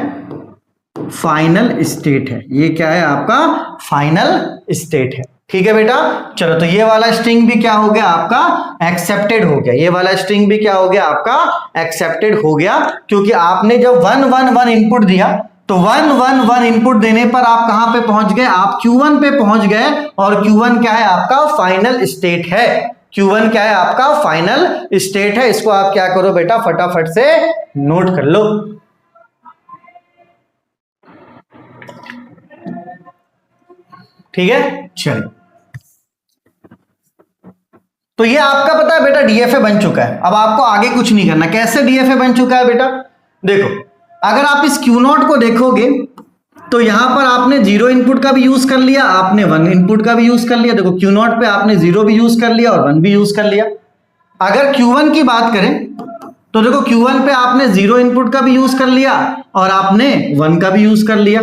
S1: फाइनल स्टेट है। ये क्या है, आपका फाइनल स्टेट है। ठीक है बेटा, चलो तो ये वाला स्ट्रिंग भी क्या हो गया, आपका एक्सेप्टेड हो गया। ये वाला स्ट्रिंग भी क्या हो गया, आपका एक्सेप्टेड हो गया, क्योंकि आपने जब 1 1 1 इनपुट दिया तो 1 1 1 इनपुट देने पर आप कहां पे पहुंच गए, आप Q1 पे पहुंच गए। और Q1 क्या है, आपका फाइनल स्टेट है। Q1 क्या है, आपका फाइनल स्टेट है। इसको आप क्या करो बेटा, फटाफट से नोट कर लो। ठीक है, चलिए। तो ये आपका पता है बेटा डीएफए बन चुका है। अब आपको आगे कुछ नहीं करना। कैसे डीएफए बन चुका है बेटा, देखो अगर आप इस Q0 को देखोगे तो यहां पर आपने 0 इनपुट का भी यूज कर लिया, आपने 1 इनपुट का भी यूज कर लिया। देखो Q0 पे आपने 0 भी यूज कर लिया और 1 भी यूज कर लिया। अगर Q1 की बात करें तो देखो Q1 पे आपने 0 इनपुट का भी यूज कर लिया और आपने 1 का भी यूज कर लिया।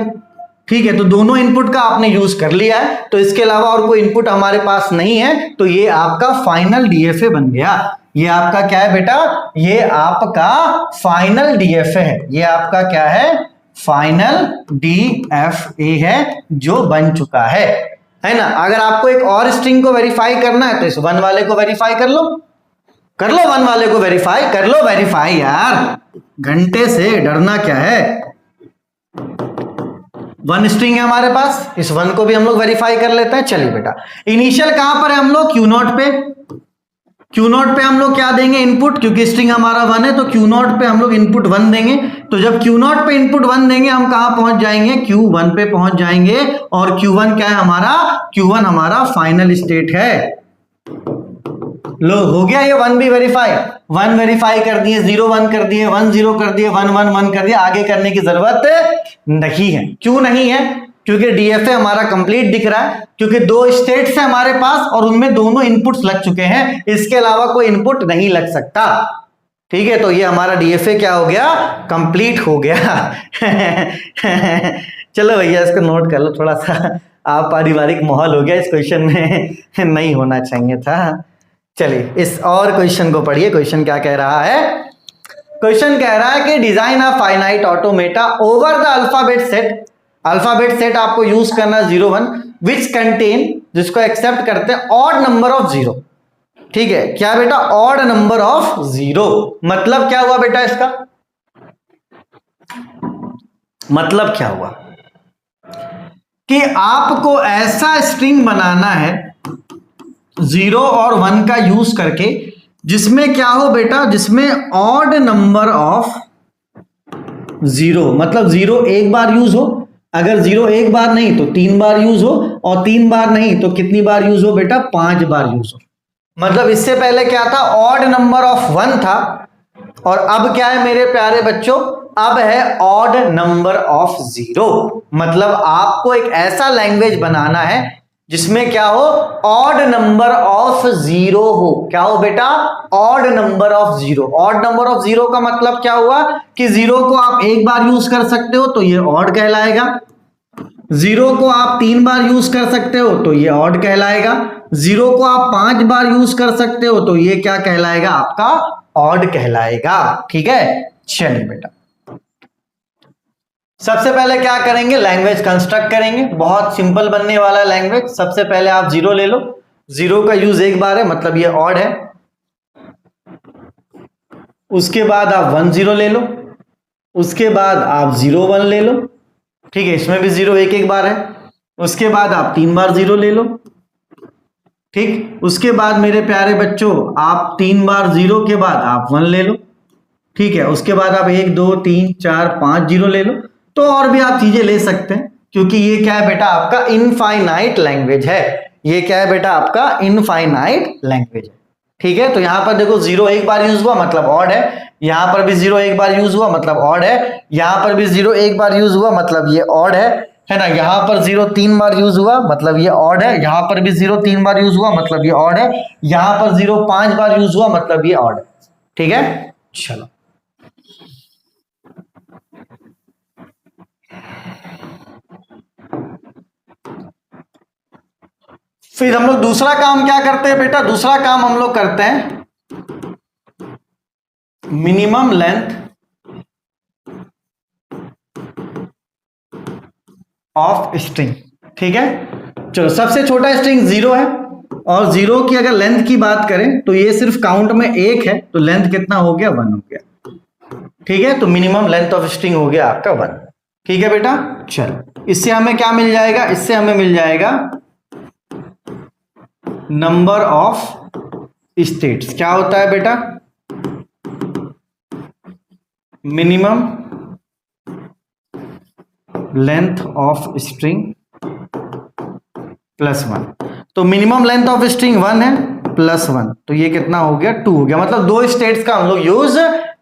S1: ठीक है, तो दोनों इनपुट का आपने यूज कर लिया है, तो इसके अलावा और कोई इनपुट हमारे पास नहीं है। तो ये आपका फाइनल डीएफए बन गया। ये आपका क्या है बेटा, ये आपका फाइनल डीएफए है। ये आपका क्या है, फाइनल डीएफए है जो बन चुका है ना। अगर आपको एक और स्ट्रिंग को वेरीफाई करना है तो इस 1 वाले को वेरीफाई कर लो, 1 वाले को वेरीफाई कर लो। वेरीफाई यार, घंटे से डरना क्या है। 1 स्ट्रिंग है हमारे पास, इस 1 को भी हम लोग वेरीफाई कर लेते हैं। चलिए बेटा, इनिशियल कहां पर है हम लोग, Q0 पे। Q0 पे हम लोग क्या देंगे, इनपुट, क्योंकि स्ट्रिंग हमारा 1 है तो Q0 पे हम लोग इनपुट 1 देंगे। तो जब Q0 पे इनपुट 1 देंगे हम कहां पहुंच जाएंगे, Q1 पे पहुंच जाएंगे। और Q1 क्या है हमारा, Q1 हमारा फाइनल स्टेट है। लो हो गया ये 1 भी वेरीफाई, 1 वेरीफाई कर दिए, 0 1 कर दिए, 1 0 कर दिए, 1 1 1 कर दिया। आगे करने की जरूरत नहीं है। क्यों नहीं है, क्योंकि डीएफए हमारा कंप्लीट दिख रहा है, क्योंकि 2 स्टेट्स है हमारे पास और उनमें दोनों इनपुट्स लग चुके हैं। इसके अलावा कोई इनपुट नहीं लग सकता। ठीक है, तो ये हमारा डीएफए क्या हो गया, कंप्लीट हो गया। चलो भैया इसको नोट कर लो थोड़ा सा, आप पारिवारिक माहौल हो गया इस क्वेश्चन में, नहीं होना चाहिए था। चलिए इस और क्वेश्चन को पढ़िए। क्वेश्चन क्या कह रहा है, क्वेश्चन कह रहा है कि design a finite automata over the alphabet set. Alphabet set आपको यूज करना 0 1 विच कंटेन, जिसको एक्सेप्ट करते हैं ऑड नंबर ऑफ 0। ठीक है, क्या बेटा, ऑड नंबर ऑफ 0। मतलब क्या हुआ बेटा, इसका मतलब क्या हुआ कि आपको ऐसा स्ट्रिंग बनाना है 0 और 1 का यूज करके जिसमें क्या हो बेटा, जिसमें ऑड नंबर ऑफ 0, मतलब 0 एक बार यूज हो। अगर 0 एक बार नहीं तो 3 बार यूज हो, और 3 बार नहीं तो कितनी बार यूज हो बेटा, 5 बार यूज हो। मतलब इससे पहले क्या था, ऑड नंबर ऑफ 1 था, और अब क्या है मेरे प्यारे बच्चों, अब है ऑड नंबर ऑफ 0। मतलब आपको एक ऐसा लैंग्वेज बनाना है जिसमें क्या हो, ऑड नंबर ऑफ 0 हो। क्या हो बेटा, odd number of 0। Odd number of 0 का मतलब क्या हुआ कि 0 को आप एक बार यूज कर सकते हो तो ये ऑड कहलाएगा, 0 को आप 3 बार यूज कर सकते हो तो ये ऑड कहलाएगा, 0 को आप 5 बार यूज कर सकते हो तो ये क्या कहलाएगा, आपका ऑड कहलाएगा। ठीक है, चलिए बेटा सबसे पहले क्या करेंगे, लैंग्वेज कंस्ट्रक्ट करेंगे। बहुत सिंपल बनने वाला लैंग्वेज। सबसे पहले आप 0 ले लो, 0 का यूज एक बार है, मतलब ये ऑड है। उसके बाद आप 1 0 ले लो, उसके बाद आप 0 1 ले लो। ठीक है, इसमें भी 0 एक एक बार है। उसके बाद आप 3 बार 0 ले लो, ठीक, उसके बाद मेरे प्यारे बच्चों आप 3 बार 0 के बाद आप 1 ले लो, ठीक है, उसके बाद आप 1 2 3 4 5 0 ले लो। तो और भी आप चीजें ले सकते हैं, क्योंकि ये क्या है बेटा आपका इनफाइनाइट लैंग्वेज है। ये क्या है बेटा आपका इनफाइनाइट लैंग्वेज है। ठीक है, तो यहां पर देखो 0 एक बार यूज हुआ मतलब ऑड है, यहां पर भी 0 एक बार यूज हुआ मतलब ऑड है, यहां पर भी 0 एक बार यूज हुआ मतलब ये ऑड है ना। यहां पर 0 3 बार यूज हुआ मतलब ये ऑड है, यहां पर भी 0 3 बार यूज हुआ मतलब ये ऑड है, यहां पर 0 5 बार यूज हुआ मतलब ये ऑड है। ठीक है, चलो फिर हम लोग दूसरा काम क्या करते हैं बेटा, दूसरा काम हम लोग करते हैं मिनिमम लेंथ ऑफ स्ट्रिंग। ठीक है, चलो सबसे छोटा स्ट्रिंग 0 है, और 0 की अगर लेंथ की बात करें तो ये सिर्फ काउंट में 1 है, तो लेंथ कितना हो गया 1 हो गया। ठीक है, तो मिनिमम लेंथ ऑफ स्ट्रिंग हो गया आपका 1। ठीक है बेटा, चलो इससे हमें क्या मिल जाएगा, इससे हमें मिल जाएगा नंबर ऑफ स्टेट्स। क्या होता है बेटा, मिनिमम लेंथ ऑफ स्ट्रिंग +1। तो मिनिमम लेंथ ऑफ स्ट्रिंग 1 है +1, तो ये कितना हो गया 2 हो गया। मतलब 2 स्टेट्स का हम लोग यूज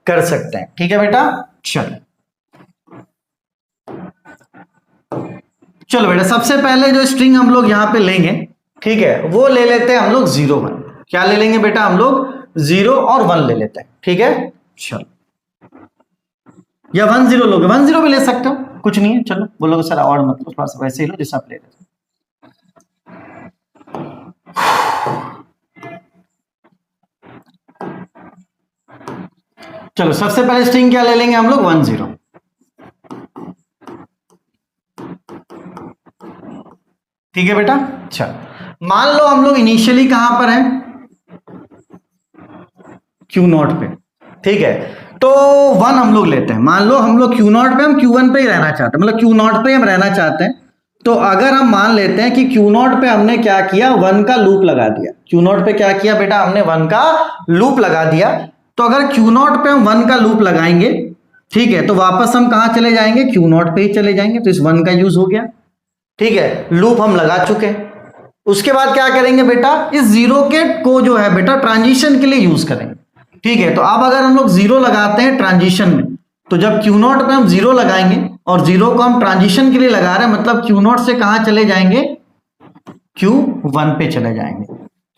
S1: कर सकते हैं। ठीक है बेटा, चलो बेटा सबसे पहले जो स्ट्रिंग हम लोग यहां पे लेंगे, ठीक है, वो ले लेते हैं हम लोग 0 1। क्या ले लेंगे बेटा हम लोग 0 और 1 ले लेते हैं। ठीक है, चलो या 1 0 लोगे, 1 0 भी ले सकते हो, कुछ नहीं है। चलो बोलोगे सर और मतलब थोड़ा सा वैसे ही लो जैसा आप ले रहे थे। चलो सबसे पहले स्ट्रिंग क्या ले लेंगे हम लोग 1 0। ठीक है बेटा, चलो मान लो हम लोग इनिशियली कहां पर हैं, Q0 पे। ठीक है, तो 1 हम लोग लेते हैं। मान लो हम लोग Q0 पे, हम Q1 पे ही रहना चाहते हैं, मतलब Q0 पे हम रहना चाहते हैं। तो अगर हम मान लेते हैं कि Q0 पे हमने क्या किया, 1 का लूप लगा दिया। Q0 पे क्या किया बेटा, हमने 1 का लूप लगा दिया। तो अगर Q0 पे हम 1 का लूप लगाएंगे, ठीक है, तो वापस हम कहां चले जाएंगे, Q0 पे ही चले जाएंगे। तो इस 1 का यूज हो गया। ठीक है, लूप हम लगा चुके हैं। उसके बाद क्या करेंगे बेटा, इस 0 के को जो है बेटा ट्रांजिशन के लिए यूज करेंगे। ठीक है, तो अब अगर हम लोग 0 लगाते हैं ट्रांजिशन में, तो जब Q0 पे हम 0 लगाएंगे और 0 को हम ट्रांजिशन के लिए लगा रहे हैं, मतलब Q0 से कहां चले जाएंगे, Q1 पे चले जाएंगे।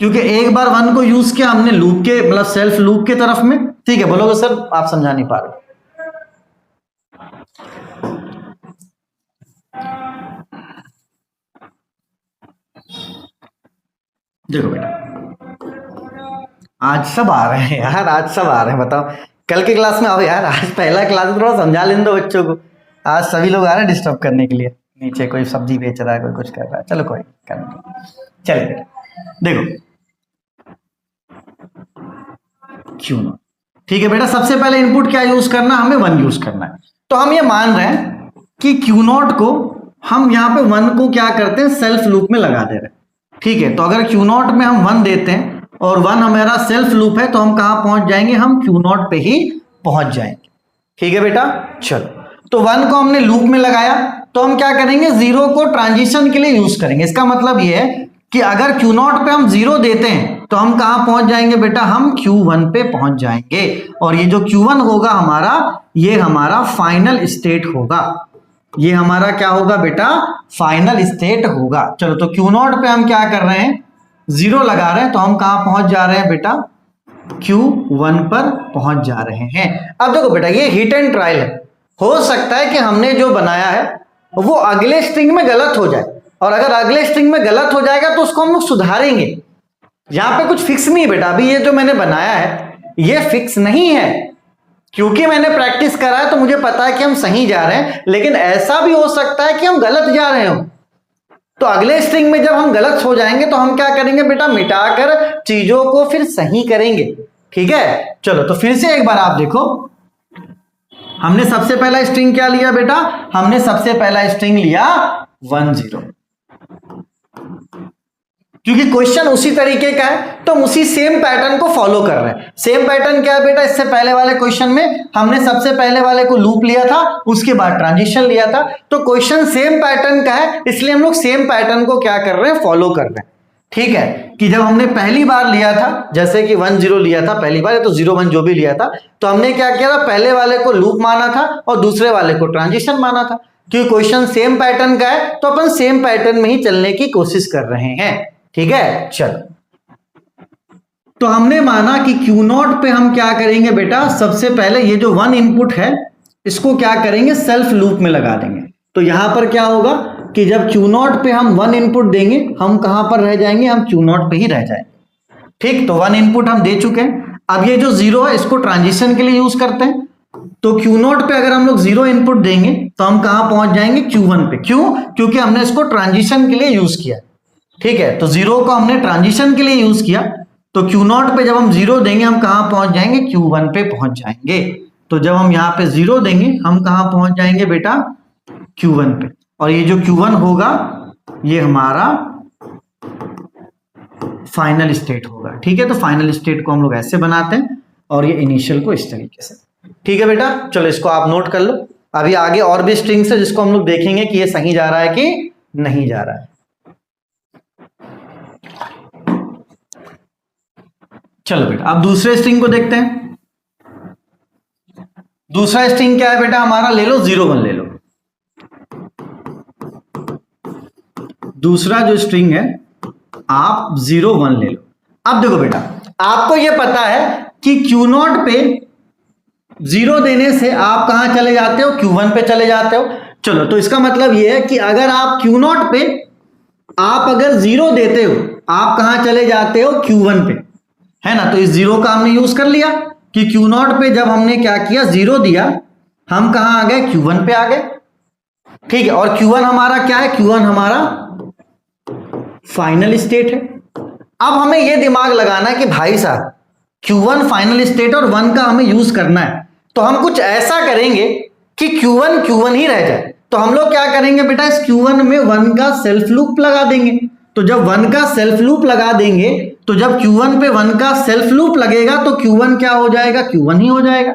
S1: क्योंकि एक बार 1 को यूज किया हमने लूप के, मतलब सेल्फ लूप के तरफ में। ठीक है, बोलोगे सर आप समझा नहीं पा रहे। देखो बेटा आज सब आ रहे हैं यार, आज सब आ रहे हैं, बताओ कल के क्लास में आओ यार, आज पहला क्लास थोड़ा समझा लेने दो बच्चों को। आज सभी लोग आ रहे हैं डिस्टर्ब करने के लिए, नीचे कोई सब्जी बेच रहा है, कोई कुछ कर रहा है, चलो कोई करने, चलिए बेटा देखो Q0। ठीक है बेटा, सबसे पहले इनपुट क्या यूज करना, हमें 1 यूज करना है। तो हम ये मान रहे हैं कि Q0 को हम यहाँ पे 1 को क्या करते हैं, सेल्फ लूप में लगा दे रहे हैं। ठीक है, तो अगर Q0 में हम 1 देते हैं और 1 हमारा सेल्फ लूप है, तो हम कहां पहुंच जाएंगे, हम Q0 पे ही पहुंच जाएंगे। ठीक है बेटा, चलो तो 1 को हमने लूप में लगाया, तो हम क्या करेंगे, 0 को ट्रांजिशन के लिए यूज करेंगे। इसका मतलब यह है कि अगर Q0 पे हम 0 देते हैं तो हम कहां पहुंच जाएंगे बेटा, हम Q1 पे पहुंच जाएंगे। और ये जो Q1 होगा हमारा, ये हमारा फाइनल स्टेट होगा। ये हमारा क्या होगा बेटा, फाइनल स्टेट होगा। चलो तो Q0 पे हम क्या कर रहे हैं, 0 लगा रहे हैं, तो हम कहां पहुंच जा रहे हैं बेटा, Q1 पर पहुंच जा रहे हैं। अब देखो बेटा ये हिट एंड ट्रायल है, हो सकता है कि हमने जो बनाया है वो अगले स्ट्रिंग में गलत हो जाए, और अगर अगले स्ट्रिंग में गलत हो जाएगा तो उसको हम लोग सुधारेंगे। यहां पे कुछ फिक्स नहीं है बेटा, अभी ये जो मैंने बनाया है ये फिक्स नहीं है, क्योंकि मैंने प्रैक्टिस करा है तो मुझे पता है कि हम सही जा रहे हैं। लेकिन ऐसा भी हो सकता है कि हम गलत जा रहे हो, तो अगले स्ट्रिंग में जब हम गलत हो जाएंगे तो हम क्या करेंगे बेटा, मिटाकर चीजों को फिर सही करेंगे। ठीक है, चलो तो फिर से एक बार आप देखो, हमने सबसे पहला स्ट्रिंग क्या लिया बेटा, हमने सबसे पहला स्ट्रिंग लिया 1 0। क्योंकि क्वेश्चन उसी तरीके का है तो हम उसी सेम पैटर्न को फॉलो कर रहे हैं। सेम पैटर्न क्या है बेटा, इससे पहले वाले क्वेश्चन में हमने सबसे पहले वाले को लूप लिया था, उसके बाद ट्रांजिशन लिया था, तो क्वेश्चन सेम पैटर्न का है, इसलिए हम लोग सेम पैटर्न को क्या कर रहे हैं, फॉलो कर रहे हैं। ठीक है, कि जब हमने पहली बार लिया था, जैसे कि 1 0 लिया था पहली बार, तो 0 1 जो भी लिया था, तो हमने क्या किया था, पहले वाले को लूप माना था और दूसरे वाले को ट्रांजिशन माना था। क्योंकि क्वेश्चन सेम पैटर्न का है तो अपन सेम पैटर्न में ही चलने की कोशिश कर रहे हैं। ठीक है, चलो, तो हमने माना कि Q0 पे हम क्या करेंगे बेटा, सबसे पहले ये जो 1 इनपुट है इसको क्या करेंगे, सेल्फ लूप में लगा देंगे। तो यहां पर क्या होगा कि जब Q0 पे हम 1 इनपुट देंगे, हम कहां पर रह जाएंगे, हम Q0 पे ही रह जाएंगे। ठीक, तो 1 इनपुट हम दे चुके हैं। अब ये जो 0 है इसको ट्रांजिशन के लिए यूज करते हैं। तो Q0 पे अगर हम लोग 0 इनपुट देंगे तो हम कहां पहुंच जाएंगे, Q1 पे। क्यों, क्योंकि हमने इसको ट्रांजिशन के लिए यूज किया। ठीक है, तो 0 को हमने ट्रांजिशन के लिए यूज किया, तो Q0 पे जब हम 0 देंगे हम कहां पहुंच जाएंगे, Q1 पे पहुंच जाएंगे। तो जब हम यहां पे 0 देंगे हम कहां पहुंच जाएंगे बेटा, Q1 पे। और ये जो Q1 होगा ये हमारा फाइनल स्टेट होगा। ठीक है, तो फाइनल स्टेट को हम लोग ऐसे बनाते हैं और ये इनिशियल को इस तरीके से। ठीक है बेटा, चलो इसको आप नोट कर लो। अभी आगे और भी स्ट्रिंग्स है जिसको हम लोग देखेंगे कि ये सही जा रहा है कि नहीं जा रहा है। चलो बेटा, अब दूसरे स्ट्रिंग को देखते हैं। दूसरा स्ट्रिंग क्या है बेटा हमारा, ले लो 0 1 ले लो। दूसरा जो स्ट्रिंग है आप 0 1 ले लो। अब देखो बेटा, आपको यह पता है कि Q0 पे 0 देने से आप कहां चले जाते हो, Q1 पे चले जाते हो। चलो, तो इसका मतलब यह है कि अगर आप Q0 पे आप अगर 0 देते हो, आप कहां चले जाते हो, Q1 पे, है ना। तो इस 0 का हमने यूज कर लिया कि Q0 पे जब हमने क्या किया, 0 दिया, हम कहां आ गए, Q1 पे आ गए। ठीक है, और Q1 हमारा क्या है, Q1 हमारा फाइनल स्टेट है। अब हमें यह दिमाग लगाना है कि भाई साहब Q1 फाइनल स्टेट और 1 का हमें यूज करना है, तो हम कुछ ऐसा करेंगे कि Q1 ही रह जाए। तो हम लोग क्या करेंगे बेटा, इस Q1 में 1 का सेल्फ लूप लगा देंगे। तो जब 1 का सेल्फ लूप लगा देंगे, तो जब Q1 पे 1 का सेल्फ लूप लगेगा तो Q1 क्या हो जाएगा, Q1 ही हो जाएगा,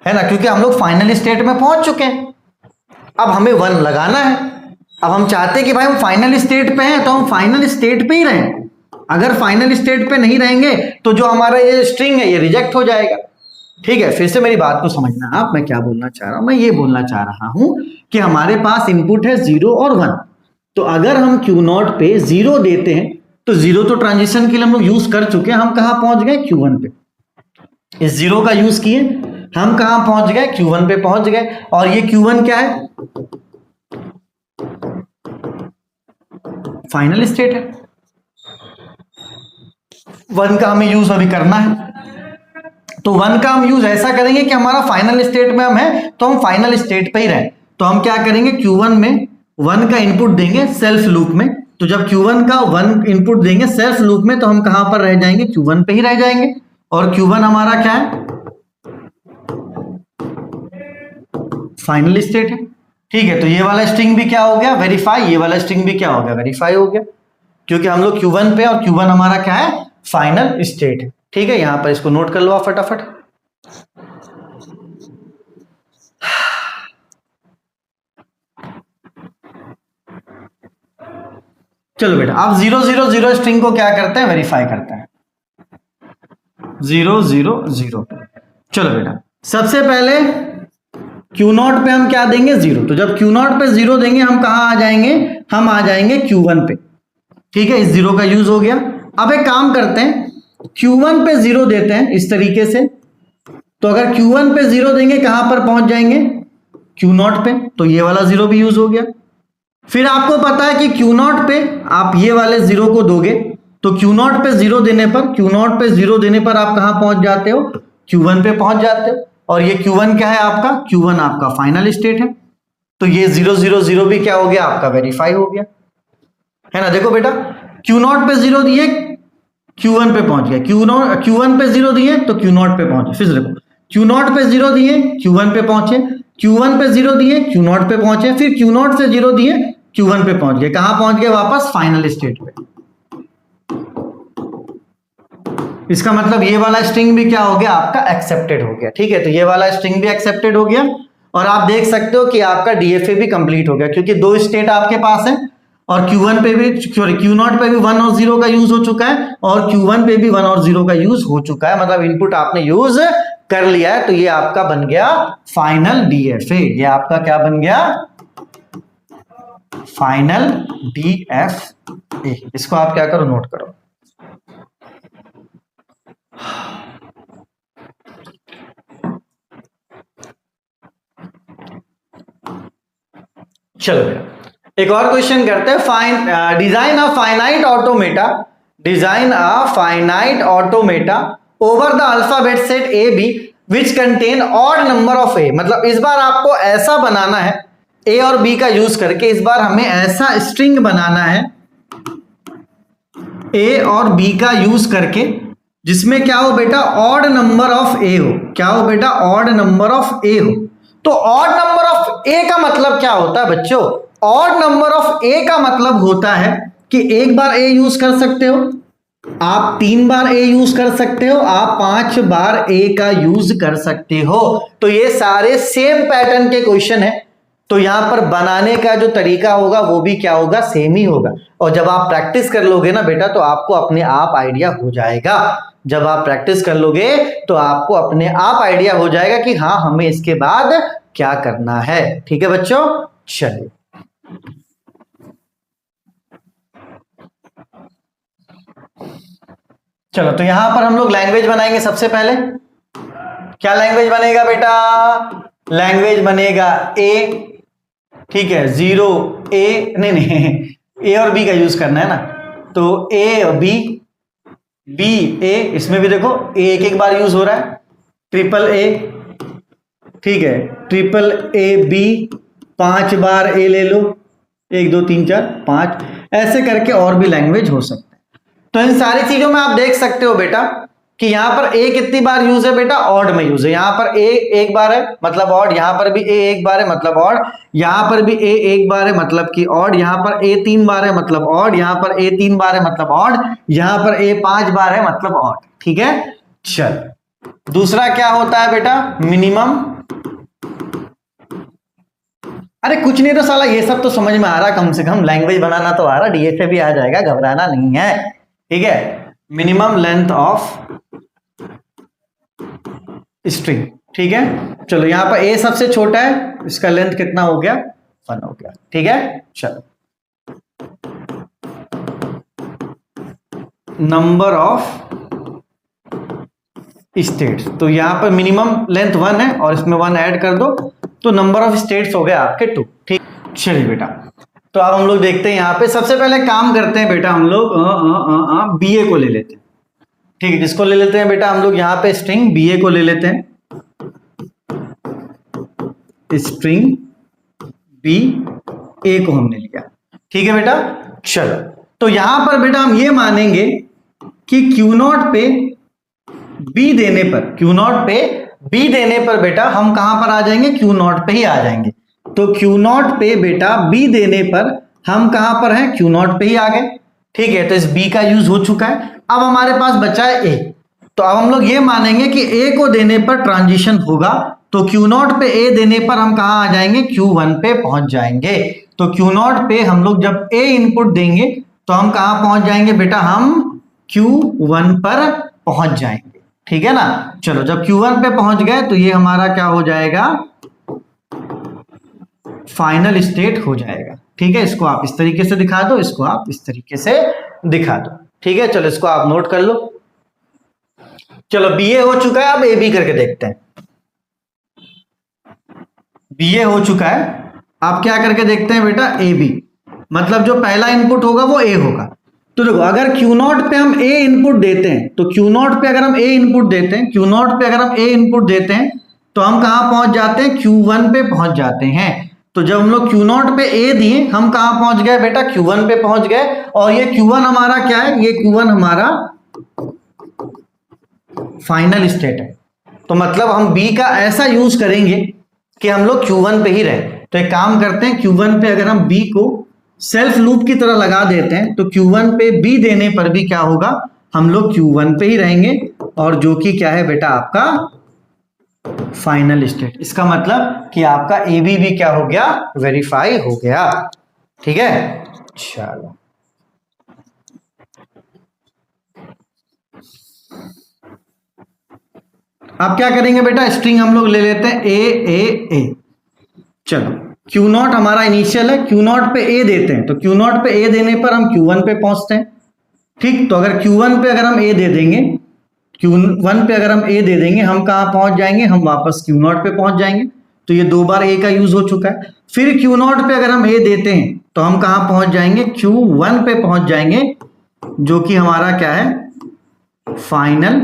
S1: है ना, क्योंकि हम लोग फाइनल स्टेट में पहुंच चुके हैं। अब हमें 1 लगाना है। अब हम चाहते हैं कि भाई हम फाइनल स्टेट पे हैं तो हम फाइनल स्टेट पे ही रहें। अगर फाइनल स्टेट पे नहीं रहेंगे तो जो हमारा ये स्ट्रिंग है ये रिजेक्ट हो जाएगा। ठीक है, फिर से मेरी बात को समझना आप, मैं क्या बोलना चाह रहा हूं, मैं ये बोलना चाह रहा हूं कि हमारे पास इनपुट है 0 और 1। तो अगर हम Q0 पे 0 देते हैं तो 0 तो ट्रांजिशन के लिए हम लोग यूज कर चुके हैं, हम कहां पहुंच गए, Q1 पे। इस 0 का यूज किए, हम कहां पहुंच गए, Q1 पे पहुंच गए। और ये Q1 क्या है, फाइनल स्टेट है। 1 का हमें यूज अभी करना है, तो 1 का हम यूज ऐसा करेंगे कि हमारा फाइनल स्टेट में हम है तो हम फाइनल स्टेट पे ही रहें। तो हम क्या करेंगे, Q1 में 1 का इनपुट देंगे सेल्फ लूप में। तो जब Q1 का 1 इनपुट देंगे सेल्फ लूप में तो हम कहां पर रह जाएंगे, Q1 पे ही रह जाएंगे। और Q1 हमारा क्या है, फाइनल स्टेट है। ठीक है, तो ये वाला स्ट्रिंग भी क्या हो गया, वेरीफाई। ये वाला स्ट्रिंग भी क्या हो गया, वेरीफाई हो गया, क्योंकि हम लोग Q1 पे, और Q1 हमारा क्या है, फाइनल स्टेट है। ठीक है, यहां पर इसको नोट कर लो आप फटाफट। चलो बेटा, आप 0 0 0 स्ट्रिंग को क्या करते हैं, वेरीफाई करते हैं 0 0 0। चलो बेटा, सबसे पहले Q0 पे हम क्या देंगे, 0। तो जब Q0 पे 0 देंगे हम कहां आ जाएंगे, हम आ जाएंगे Q1 पे। ठीक है, इस 0 का यूज हो गया। अब एक काम करते हैं, Q1 पे 0 देते हैं इस तरीके से। तो अगर Q1 पे 0 देंगे कहां पर पहुंच जाएंगे, Q0 पे। तो ये वाला 0 भी यूज हो गया। फिर आपको पता है कि Q0 पे आप ये वाले 0 को दोगे तो Q0 पे 0 देने पर, Q0 पे 0 देने पर आप कहां पहुंच जाते हो, Q1 पे पहुंच जाते हो। और ये Q1 क्या है आपका, Q1 आपका फाइनल स्टेट है। तो ये 0 0 0 भी क्या हो गया, आपका वेरीफाई हो गया, है ना। देखो बेटा, Q0 पे 0 दिए, Q1 पे पहुंच गया। Q1 पे 0 दिए तो Q0 पे पहुंचे। फिर देखो, Q0 पे 0 दिए, Q1 पे पहुंचे। Q1 पे 0 दिए, Q0 पे पहुंचे। फिर Q0 से 0 दिए, Q1 पे पहुंच गए। कहां पहुंच गए, वापस फाइनल स्टेट पे। इसका मतलब ये वाला स्ट्रिंग भी क्या हो गया आपका एक्सेप्टेड हो गया। ठीक है, तो ये वाला स्ट्रिंग भी एक्सेप्टेड हो गया और आप देख सकते हो कि आपका डीएफए भी कंप्लीट हो गया, क्योंकि दो स्टेट आपके पास है और Q1 पे भी सॉरी Q0 पे भी 1 और 0 का यूज हो चुका है और Q1 पे भी 1 और 0 का यूज हो चुका है, मतलब इनपुट आपने यूज कर लिया है। तो ये आपका बन गया फाइनल डीएफए। ये आपका क्या बन गया? Final DFA. इसको आप क्या करो, नोट करो। चलो एक और क्वेश्चन करते हैं। Design a finite automata, design a finite automata over the alphabet set A B which contain odd number of A. मतलब इस बार आपको ऐसा बनाना है ए और बी का यूज करके, इस बार हमें ऐसा स्ट्रिंग बनाना है ए और बी का यूज करके जिसमें क्या हो बेटा, ऑड नंबर ऑफ ए हो। क्या हो बेटा? ऑड नंबर ऑफ ए हो। तो ऑड नंबर ऑफ ए का मतलब क्या होता है बच्चों? ऑड नंबर ऑफ ए का मतलब होता है कि एक बार ए यूज कर सकते हो आप, 3 बार ए यूज कर सकते हो आप, 5 बार ए का यूज कर सकते हो। तो ये सारे सेम पैटर्न के क्वेश्चन है, तो यहां पर बनाने का जो तरीका होगा वो भी क्या होगा, सेम ही होगा। और जब आप प्रैक्टिस कर लोगे ना बेटा तो आपको अपने आप आइडिया हो जाएगा। जब आप प्रैक्टिस कर लोगे तो आपको अपने आप आइडिया हो जाएगा कि हाँ हमें इसके बाद क्या करना है। ठीक है बच्चों, चलिए चलो तो यहां पर हम लोग लैंग्वेज बनाएंगे। सबसे पहले क्या लैंग्वेज बनेगा बेटा? लैंग्वेज बनेगा ए। ठीक है, 0 ए, नहीं ए और बी का यूज करना है ना, तो ए और बी, बी ए, इसमें भी देखो ए एक बार यूज हो रहा है, ट्रिपल ए। ठीक है, ट्रिपल ए बी, 5 बार ए ले लो, 1 2 3 4 5, ऐसे करके और भी लैंग्वेज हो सकता है। तो इन सारी चीजों में आप देख सकते हो बेटा कि यहां पर ए कितनी बार यूज है बेटा, ऑड में यूज है। यहां पर ए एक बार है मतलब ऑड, यहां पर भी ए एक बार है मतलब ऑड, यहां पर भी ए एक बार है मतलब कि ऑड, यहां पर ए 3 बार है मतलब ऑड, यहां पर ए 3 बार है मतलब ऑड, यहां पर ए 5 बार है मतलब ऑड। ठीक है, चल दूसरा क्या होता है बेटा, मिनिमम। अरे कुछ नहीं तो साला ये सब तो समझ में आ रहा, कम से कम लैंग्वेज बनाना तो आ रहा, डीएफए भी आ जाएगा, घबराना नहीं है। ठीक है, मिनिमम लेंथ ऑफ स्ट्रिंग। ठीक है, चलो यहां पर ए सबसे छोटा है, इसका लेंथ कितना हो गया, 1 हो गया। ठीक है, चलो नंबर ऑफ स्टेट्स, तो यहां पर मिनिमम लेंथ 1 है और इसमें 1 ऐड कर दो तो नंबर ऑफ स्टेट्स हो गए आपके 2। ठीक, चलिए बेटा तो अब हम लोग देखते हैं यहां पे। सबसे पहले काम करते हैं बेटा हम लोग बीए को ले लेते हैं। ठीक है, किसको ले लेते हैं बेटा हम लोग यहां पे, स्ट्रिंग बीए को ले लेते हैं, स्ट्रिंग बी ए को हमने लिया। ठीक है बेटा, चलो तो यहां पर बेटा हम ये मानेंगे कि Q0 पे बी देने पर, Q0 पे बी देने पर बेटा हम कहां पर आ जाएंगे, Q0 पे ही आ जाएंगे। तो Q0 पे बेटा बी देने पर हम कहां पर हैं, Q0 पे ही आ गए। ठीक है, तो इस बी का यूज हो चुका है। अब हमारे पास बचा है ए, तो अब हम लोग ये मानेंगे कि ए को देने पर ट्रांजिशन होगा, तो Q0 पे ए देने पर हम कहां आ जाएंगे, Q1 पे पहुंच जाएंगे। तो Q0 पे हम लोग जब ए इनपुट देंगे तो हम कहां पहुंच जाएंगे बेटा, हम Q1 पर पहुंच जाएंगे। ठीक है ना, चलो जब Q1 पे पहुंच गए तो ये हमारा क्या हो जाएगा, फाइनल स्टेट हो जाएगा। ठीक है, इसको आप इस तरीके से दिखा दो, इसको आप इस तरीके से दिखा दो। ठीक है, चलो इसको आप नोट कर लो। चलो बीए हो चुका है, अब ए बी करके देखते हैं। बीए हो चुका है, आप क्या करके देखते हैं बेटा, ए बी, मतलब जो पहला इनपुट होगा वो ए होगा। तो देखो अगर Q0 पे हम ए इनपुट देते हैं, तो Q0 पे अगर हम ए इनपुट देते हैं, Q0 पे अगर हम ए इनपुट देते हैं तो हम कहां पहुंच जाते हैं, Q1 पे पहुंच जाते हैं। तो जब हम लोग Q0 पे ए दिए हम कहां पहुंच गए बेटा, Q1 पे पहुंच गए। और ये Q1 हमारा क्या है, ये Q1 हमारा फाइनल स्टेट है। तो मतलब हम बी का ऐसा यूज करेंगे कि हम लोग Q1 पे ही रहे। तो एक काम करते हैं, Q1 पे अगर हम बी को सेल्फ लूप की तरह लगा देते हैं तो Q1 पे बी देने पर भी क्या होगा, हम लोग Q1 पे ही रहेंगे, और जो कि क्या है बेटा आपका फाइनल स्टेट। इसका मतलब कि आपका AB भी क्या हो गया, वेरीफाई हो गया। ठीक है, चलो अब क्या करेंगे बेटा, स्ट्रिंग हम लोग ले लेते हैं ए। चलो Q0 हमारा इनिशियल है, Q0 पे A देते हैं, तो Q0 पे A देने पर हम Q1 पे पहुंचते हैं। ठीक, तो अगर Q1 पे अगर हम A दे देंगे, Q1 पे अगर हम A दे देंगे, हम कहां पहुंच जाएंगे, हम वापस Q0 पे पहुंच जाएंगे। तो ये 2 बार A का यूज हो चुका है। फिर Q0 पे अगर हम A देते हैं तो हम कहां पहुंच जाएंगे, Q1 पे पहुंच जाएंगे, जो कि हमारा क्या है, फाइनल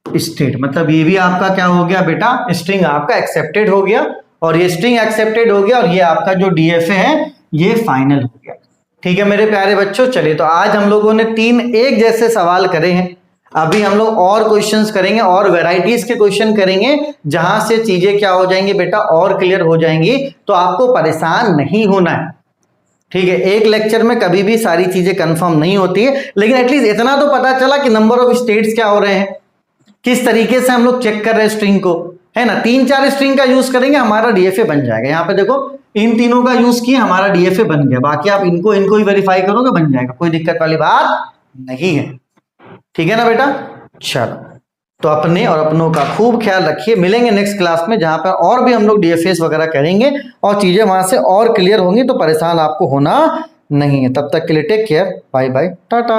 S1: स्टेट। मतलब ये भी आपका क्या हो गया बेटा, स्ट्रिंग आपका एक्सेप्टेड हो गया, और ये स्ट्रिंग एक्सेप्टेड हो गया, और ये आपका जो डीएफए है ये फाइनल हो गया। ठीक है मेरे प्यारे बच्चों, चलिए तो आज हम लोगों ने 3 एक जैसे सवाल करे हैं। अभी हम लोग और क्वेश्चंस करेंगे, और वैरायटीज के क्वेश्चन करेंगे, जहां से चीजें क्या हो जाएंगी बेटा, और क्लियर हो जाएंगी। तो आपको परेशान नहीं होना है। ठीक है, एक लेक्चर में कभी भी सारी चीजें कंफर्म नहीं होती है, लेकिन एटलीस्ट इतना तो पता चला कि नंबर ऑफ स्टेट्स क्या हो रहे हैं, किस तरीके से हम लोग चेक कर रहे हैं स्ट्रिंग को, है ना। 3-4 स्ट्रिंग का यूज करेंगे, हमारा डीएफए बन जाएगा। यहाँ पे देखो इन तीनों का यूज किया, हमारा डीएफए बन गया। बाकी आप इनको ही वेरीफाई करोगे, बन जाएगा, कोई दिक्कत वाली बात नहीं है। ठीक है ना बेटा, चलो तो अपने और अपनों का खूब ख्याल रखिए। मिलेंगे नेक्स्ट क्लास में, जहां पर और भी हम लोग डीएफएस वगैरह करेंगे, और चीजें वहां से और क्लियर होंगी, तो परेशान आपको होना नहीं है। तब तक के लिए take care, bye bye, Tata.